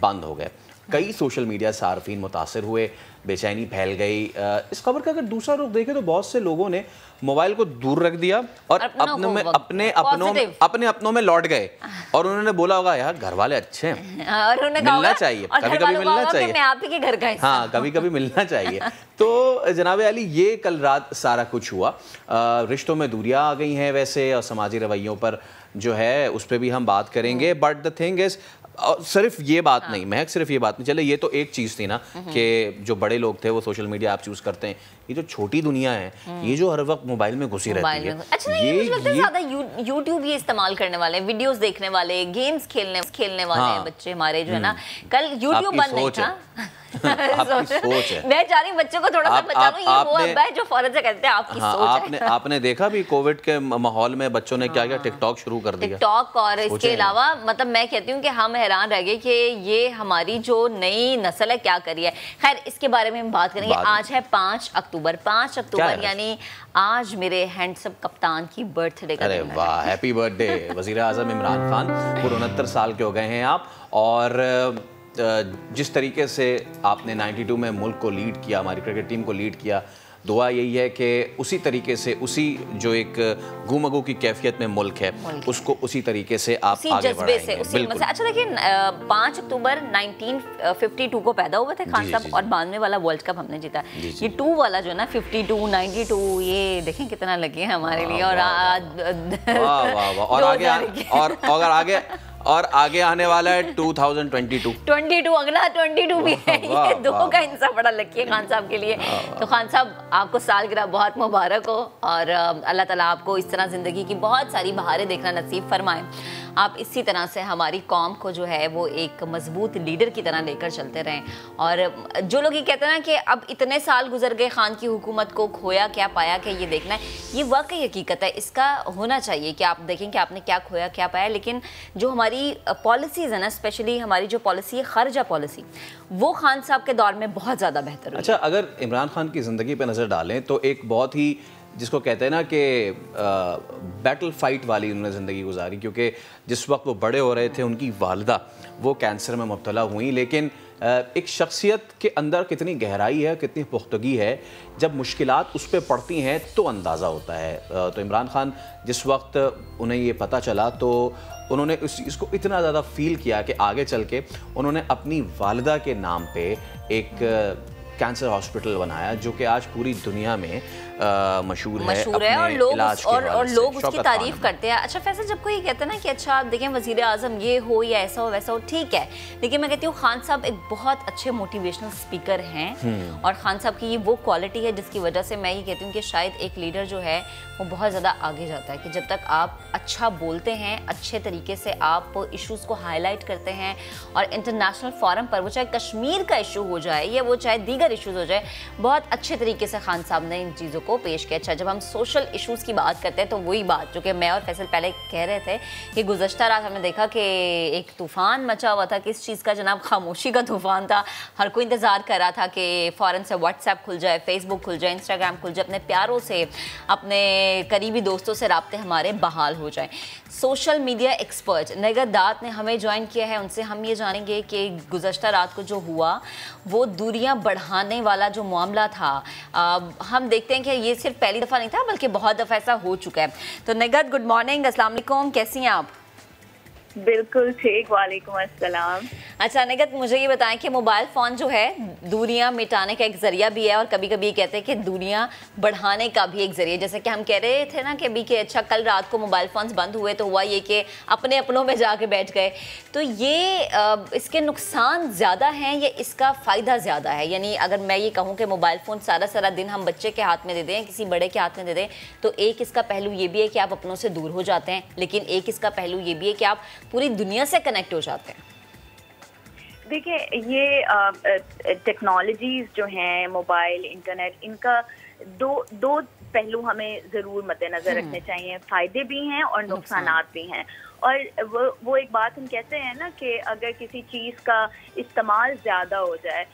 बंद हो गए। कई सोशल मीडिया सार्फिन मुतासर हुए, बेचैनी फैल गई। इस खबर का अगर दूसरा रुख देखें तो बहुत से लोगों ने मोबाइल को दूर रख दिया और अपने अपनों में लौट गए, और उन्होंने बोला होगा यार घर वाले अच्छे हैं, और मिलना चाहिए, कभी कभी मिलना चाहिए, मैं आप ही के घर का हिस्सा। हाँ, कभी कभी मिलना चाहिए। तो जनाब अली, ये कल रात सारा कुछ हुआ। रिश्तों में दूरियां आ गई हैं वैसे, और समाजी रवैयों पर जो है उस पर भी हम बात करेंगे। बट द थिंग इज, सिर्फ ये बात नहीं, महक सिर्फ ये बात नहीं, चले ये तो एक चीज़ थी ना कि जो बड़े लोग थे वो सोशल मीडिया ऐप यूज़ करते हैं। ये जो छोटी दुनिया है, ये जो हर वक्त मोबाइल में घुसी रहती है। अच्छा नहीं, मुझे लगता है ज़्यादा यूट्यूब ये इस्तेमाल करने वाले, वीडियोस देखने वाले, गेम्स खेलने वाले बच्चे हमारे जो है ना, कल यूट्यूब बंद नहीं था। आपकी सोच है। मैं चाह रही हूं बच्चों को थोड़ा सा बचा लूं, ये वो अब है जो फौरन से कहते हैं आपकी सोच है। आपने देखा भी कोविड के माहौल में बच्चों ने क्या टिकटॉक शुरू कर दिया। टिकटॉक, और इसके अलावा मतलब मैं कहती हूँ कि हम हैरान रह गए कि ये हमारी जो नई नस्ल है क्या करी है। खैर, इसके बारे में हम बात करेंगे। आज है 5 अक्टूबर, 5 अक्टूबर यानी आज मेरे हैंडसम कप्तान की बर्थडे का दिन है। अरे वाह, हैप्पी बर्थडे वज़ीर आज़म इमरान खान। 69 साल के हो गए हैं आप, और जिस तरीके से आपने 92 में मुल्क को लीड किया, हमारी क्रिकेट टीम को लीड किया, दुआ यही है कि उसी तरीके से, उसी जो एक गुमगू की कैफियत में मुल्क है, उसको उसी तरीके से आप आगे बढ़ाएंगे। बिल्कुल। अच्छा देखिए, 5 अक्टूबर 1952 को पैदा हुए थे खान साहब, और 92 वाला वर्ल्ड कप हमने जीता। ये 2 वाला जो है ना, 52, 92, ये देखें कितना लगे हैं हमारे लिए। और और आगे आगे आने वाला है 2022 अगला 22 भी है। ये 2 का हिस्सा बड़ा लकी है खान साहब के लिए। तो खान साहब, आपको सालगिरह बहुत मुबारक हो, और अल्लाह ताला आपको इस तरह ज़िंदगी की बहुत सारी बहारें देखना नसीब फरमाए। आप इसी तरह से हमारी कौम को जो है वो एक मजबूत लीडर की तरह लेकर चलते रहें। और जो लोग ये कहते हैं ना कि अब इतने साल गुजर गए खान की हुकूमत को, खोया क्या पाया क्या, ये देखना है, ये वाकई हकीकत है। इसका होना चाहिए कि आप देखें कि आपने क्या खोया क्या पाया, लेकिन जो हमारी पॉलिसीज़ है ना, स्पेशली हमारी जो पॉलिसी है खर्जा पॉलिसी, वो खान साहब के दौर में बहुत ज़्यादा बेहतर हुई। अच्छा, अगर इमरान खान की ज़िंदगी पर नज़र डालें तो एक बहुत ही, जिसको कहते हैं ना कि बैटल फाइट वाली उन्होंने ज़िंदगी गुजारी, क्योंकि जिस वक्त वो बड़े हो रहे थे उनकी वालिदा वो कैंसर में मुब्तला हुई। लेकिन एक शख्सियत के अंदर कितनी गहराई है, कितनी पुख्तगी है, जब मुश्किलात उस पर पड़ती हैं तो अंदाज़ा होता है। तो इमरान खान जिस वक्त उन्हें ये पता चला तो उन्होंने उस चीज़ को इतना ज़्यादा फील किया कि आगे चल के उन्होंने अपनी वालिदा के नाम पे एक कैंसर हॉस्पिटल बनाया, जो कि आज पूरी दुनिया में मशहूर है, और लोग उसकी तारीफ करते हैं। अच्छा फैसल, जब कोई कहता है ना कि अच्छा आप देखें वज़ीर आज़म ये हो या ऐसा हो वैसा हो, ठीक है, लेकिन मैं कहती हूँ खान साहब एक बहुत अच्छे मोटिवेशनल स्पीकर हैं, और खान साहब की ये वो क्वालिटी है जिसकी वजह से मैं ये कहती हूँ कि शायद एक लीडर जो है वो बहुत ज़्यादा आगे जाता है, कि जब तक आप अच्छा बोलते हैं, अच्छे तरीके से आप इशूज़ को हाईलाइट करते हैं, और इंटरनेशनल फोरम पर, वो चाहे कश्मीर का इशू हो जाए या वो चाहे दीगर इशूज़ हो जाए, बहुत अच्छे तरीके से खान साहब ने इन चीज़ों को पेश किया। अच्छा, जब हम सोशल इश्यूज़ की बात करते हैं तो वही बात जो कि मैं और फैसल पहले कह रहे थे कि गुज़श्ता रात हमने देखा कि एक तूफ़ान मचा हुआ था। किस चीज़ का जनाब? खामोशी का तूफ़ान था। हर कोई इंतज़ार कर रहा था कि फ़ौरन से व्हाट्सएप खुल जाए, फेसबुक खुल जाए, इंस्टाग्राम खुल जाए, अपने प्यारों से, अपने करीबी दोस्तों से राब्ते हमारे बहाल हो जाएं। सोशल मीडिया एक्सपर्ट निगहत दात ने हमें ज्वाइन किया है, उनसे हम ये जानेंगे कि गुज़श्ता रात को जो हुआ वो दूरियां बढ़ाने वाला जो मामला था, हम देखते हैं कि ये सिर्फ पहली दफ़ा नहीं था बल्कि बहुत दफ़ा ऐसा हो चुका है। तो निगहत, गुड मॉर्निंग, अस्सलाम वालेकुम, कैसी हैं आप? बिल्कुल ठीक, वालेकुम अस्सलाम। अच्छा निगत, मुझे ये बताएं कि मोबाइल फ़ोन जो है दूरियां मिटाने का एक ज़रिया भी है और कभी कभी कहते हैं कि दूरियां बढ़ाने का भी एक ज़रिया। जैसे कि हम कह रहे थे ना कि अभी कि अच्छा कल रात को मोबाइल फ़ोन्स बंद हुए तो हुआ ये कि अपने अपनों में जाके बैठ गए, तो ये इसके नुकसान ज़्यादा हैं या इसका फ़ायदा ज़्यादा है? यानी अगर मैं ये कहूँ कि मोबाइल फ़ोन सारा सारा दिन हम बच्चे के हाथ में दे दें, किसी बड़े के हाथ में दे दें, तो एक इसका पहलू ये भी है कि आप अपनों से दूर हो जाते हैं, लेकिन एक इसका पहलू ये भी है कि आप पूरी दुनिया से कनेक्ट हो जाते हैं। देखिए, ये टेक्नोलॉजीज जो हैं, मोबाइल, इंटरनेट, इनका दो पहलू हमें ज़रूर मद्देनज़र रखने चाहिए। फ़ायदे भी हैं और नुकसानात भी हैं। और वो एक बात हम कहते हैं ना कि अगर किसी चीज़ का इस्तेमाल ज़्यादा हो जाए,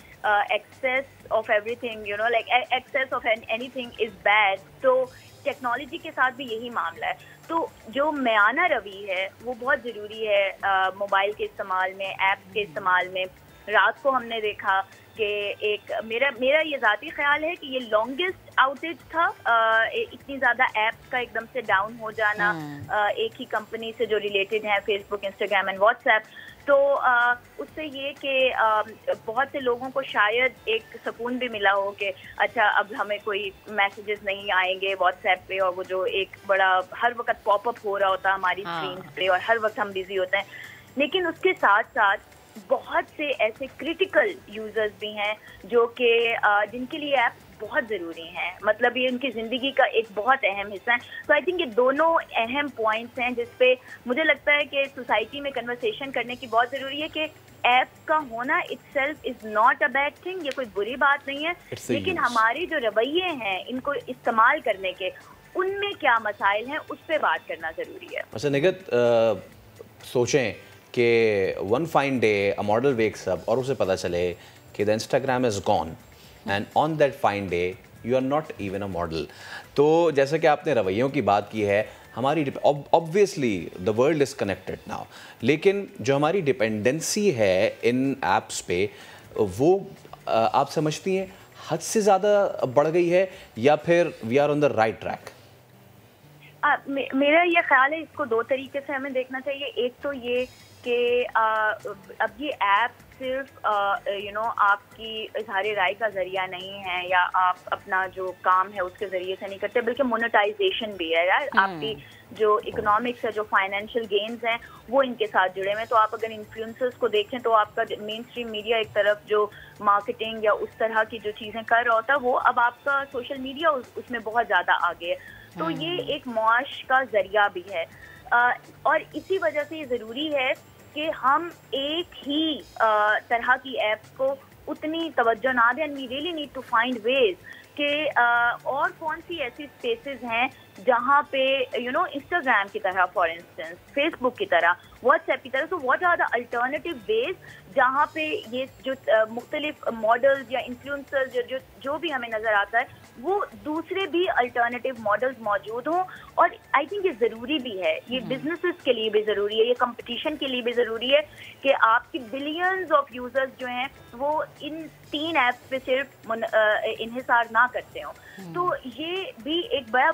excess of everything, you know, like excess of anything is bad, तो टेक्नोलॉजी के साथ भी यही मामला है। तो जो मयाना रवि है वो बहुत ज़रूरी है मोबाइल के इस्तेमाल में, ऐप्स के इस्तेमाल में। रात को हमने देखा कि एक मेरा ये ज़ाती ख्याल है कि ये लॉन्गेस्ट आउटेज था, इतनी ज़्यादा ऐप्स का एकदम से डाउन हो जाना एक ही कंपनी से जो रिलेटेड है, फेसबुक, इंस्टाग्राम एंड व्हाट्सएप। तो उससे ये कि बहुत से लोगों को शायद एक सुकून भी मिला हो कि अच्छा अब हमें कोई मैसेजेस नहीं आएंगे व्हाट्सएप पे, और वो जो एक बड़ा हर वक्त पॉपअप हो रहा होता हमारी स्क्रीन पे और हर वक्त हम बिजी होते हैं। लेकिन उसके साथ साथ बहुत से ऐसे क्रिटिकल यूजर्स भी हैं जो कि जिनके लिए ऐप बहुत ज़रूरी हैं, मतलब ये उनकी ज़िंदगी का एक बहुत अहम हिस्सा है। तो आई थिंक ये दोनों अहम पॉइंट्स हैं जिस पे मुझे लगता है कि सोसाइटी में कन्वर्सेशन करने की बहुत ज़रूरी है कि ऐप का होना itself is not a bad thing, ये कोई बुरी बात नहीं है, लेकिन हमारे जो रवैये हैं इनको इस्तेमाल करने के, उनमें क्या मसाइल हैं उस पर बात करना ज़रूरी है। अच्छा निगत, सोचें कि one fine day a model wakes up और उसे पता चले कि the Instagram is gone and on that fine day you are not even a model. तो जैसे कि आपने रवैयों की बात की है, हमारी obviously the world is connected now, लेकिन जो हमारी डिपेंडेंसी है इन ऐप्स पे, वो आप समझती हैं हद से ज़्यादा बढ़ गई है या फिर we are on the right track? मेरा ये ख्याल है इसको दो तरीके से हमें देखना चाहिए। एक तो ये कि अब ये ऐप सिर्फ आपकी इज़हार राय का ज़रिया नहीं है या आप अपना जो काम है उसके ज़रिए से नहीं करते, बल्कि मोनेटाइजेशन भी है यार। आपकी जो इकोनॉमिक्स है, जो फाइनेंशियल गेन्स हैं, वो इनके साथ जुड़े हुए हैं। तो आप अगर इन्फ्लुएंसर्स को देखें तो आपका मेन स्ट्रीम मीडिया एक तरफ जो मार्केटिंग या उस तरह की जो चीज़ें कर रहा होता है, वो अब आपका सोशल मीडिया उसमें बहुत ज़्यादा आगे है। तो ये एक मुआश का ज़रिया भी है और इसी वजह से ये ज़रूरी है कि हम एक ही तरह की ऐप्स को उतनी तवज्जो ना दें। We really need to find ways कि और कौन सी ऐसी स्पेसेस हैं जहाँ पे इंस्टाग्राम की तरह, फॉर इंस्टेंस फेसबुक की तरह, व्हाट्सएप की तरह, so what are the alternative ways जहाँ पे ये जो मुख्तलिफ मॉडल्स या इन्फ्लुएंसर्स जो भी हमें नज़र आता है, वो दूसरे भी अल्टरनेटिव मॉडल्स मौजूद हों। और आई थिंक ये ज़रूरी भी है, ये बिजनेसेस के लिए भी ज़रूरी है, ये कंपटीशन के लिए भी ज़रूरी है कि आपकी बिलियंस ऑफ यूजर्स जो हैं वो इन 3 ऐप्स पे सिर्फ इन्हिसार ना करते हों। तो ये भी एक बड़ा,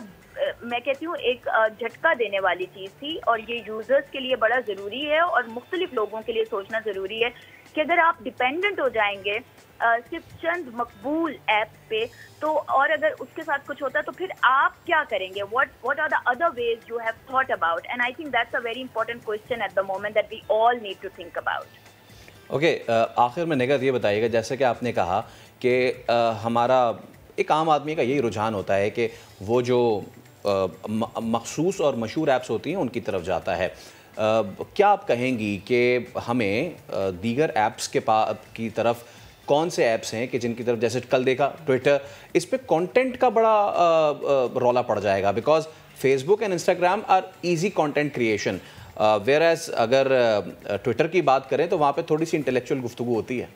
मैं कहती हूँ, एक झटका देने वाली चीज़ थी और ये यूज़र्स के लिए बड़ा ज़रूरी है और मुख्तलिफ लोगों के लिए सोचना ज़रूरी है कि अगर आप डिपेंडेंट हो जाएंगे सिर्फ चंद मकबूल ऐप्स पे, तो और अगर उसके साथ कुछ होता है तो फिर आप क्या करेंगे? what are the other ways you have thought about? And I think that's a very important question at the moment that we all need to think about. Okay, आखिर में निगत ये बताइएगा, जैसे कि आपने कहा कि हमारा एक आम आदमी का यही रुझान होता है कि वो जो मखसूस और मशहूर ऐप्स होती हैं उनकी तरफ जाता है। क्या आप कहेंगी कि हमें दीगर ऐप्स की तरफ कौन से ऐप्स हैं कि जिनकी तरफ, जैसे कल देखा ट्विटर, इस पे कंटेंट का बड़ा रौला पड़ जाएगा because Facebook and Instagram are easy content creation, whereas अगर ट्विटर की बात करें तो वहाँ पे थोड़ी सी इंटेलेक्चुअल गुफ्तगू होती है।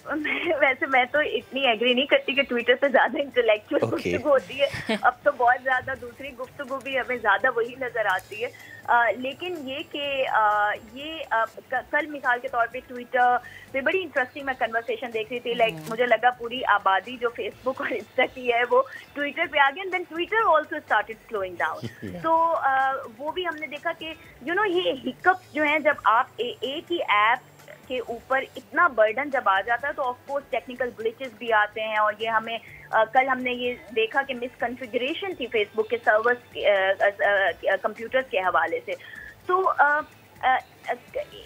वैसे मैं तो इतनी एग्री नहीं करती कि ट्विटर पे ज्यादा इंटेलेक्चुअल गुफ्तगू होती है। अब तो बहुत ज्यादा दूसरी गुफ्तगू भी हमें ज्यादा वही नजर आती है। लेकिन ये कि कल मिसाल के तौर पे ट्विटर पे बड़ी इंटरेस्टिंग मैं कन्वर्सेशन देख रही थी। लाइक मुझे लगा पूरी आबादी जो फेसबुक और इंस्टा की है वो ट्विटर पे आ गई, and then Twitter also started slowing down. तो वो भी हमने देखा कि ये हिकअप्स जो हैं, जब आप एक ही ऐप के ऊपर इतना बर्डन जब आ जाता है तो ऑफ कोर्स टेक्निकल ग्लिचेस भी आते हैं। और ये हमें कल हमने ये देखा कि मिसकॉन्फ़िगरेशन थी फेसबुक के सर्वर्स कंप्यूटर्स के हवाले से। तो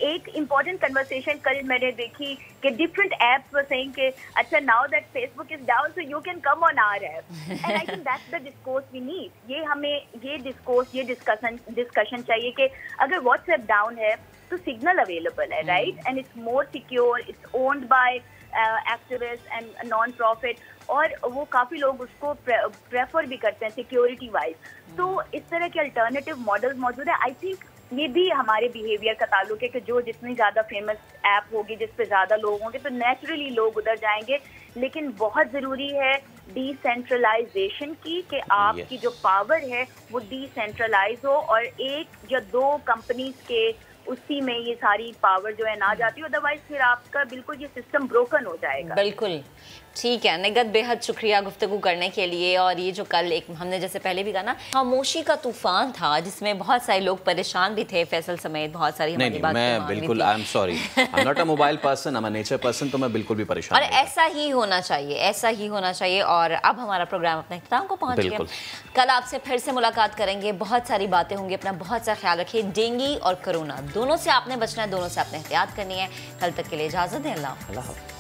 एक इम्पॉर्टेंट कन्वर्सेशन कल मैंने देखी कि डिफरेंट एप्स वर सेइंग कि अच्छा now that Facebook is down so you can come on our app, and I think that's the discourse we need. ये हमें ये डिस्कशन चाहिए कि अगर व्हाट्सएप डाउन है तो सिग्नल अवेलेबल है, right, and it's more secure, it's owned by activist and non profit, और वो काफ़ी लोग उसको प्रेफर भी करते हैं सिक्योरिटी वाइज। तो इस तरह के अल्टरनेटिव मॉडल्स मौजूद है। आई थिंक ये भी हमारे बिहेवियर का ताल्लुक है कि जो जितनी ज़्यादा फेमस ऐप होगी, जिस पे ज़्यादा लोग होंगे, तो नेचुरली लोग उधर जाएंगे। लेकिन बहुत ज़रूरी है डिसेंट्रलाइजेशन की, कि आपकी जो पावर है वो डिसेंट्रलाइज हो और एक या दो कंपनीज के उसी में ये सारी पावर जो है ना जाती, अदरवाइज फिर आपका बिल्कुल ये सिस्टम ब्रोकन हो जाएगा। बिल्कुल ठीक है निगत, बेहद शुक्रिया गुफ्तगू करने के लिए। और ये जो कल एक हमने जैसे पहले भी कहा ना, खामोशी का तूफान था जिसमें बहुत सारे लोग परेशान भी थे, फैसल समेत बहुत सारी हमारी बात मैं बिल्कुल I am sorry, I am not a mobile person, I am a nature person, तो मैं बिल्कुल भी परेशान और ऐसा ही होना चाहिए, ऐसा ही होना चाहिए। और अब हमारा प्रोग्राम अपने इख्तिताम को पहुंच गया। कल आपसे फिर से मुलाकात करेंगे, बहुत सारी बातें होंगी। अपना बहुत सा ख्याल रखिए। डेंगू और कोरोना दोनों से आपने बचना है, दोनों से आपने एहतियात करनी है। कल तक के लिए इजाजत दें। अल्लाह हाफ़िज़।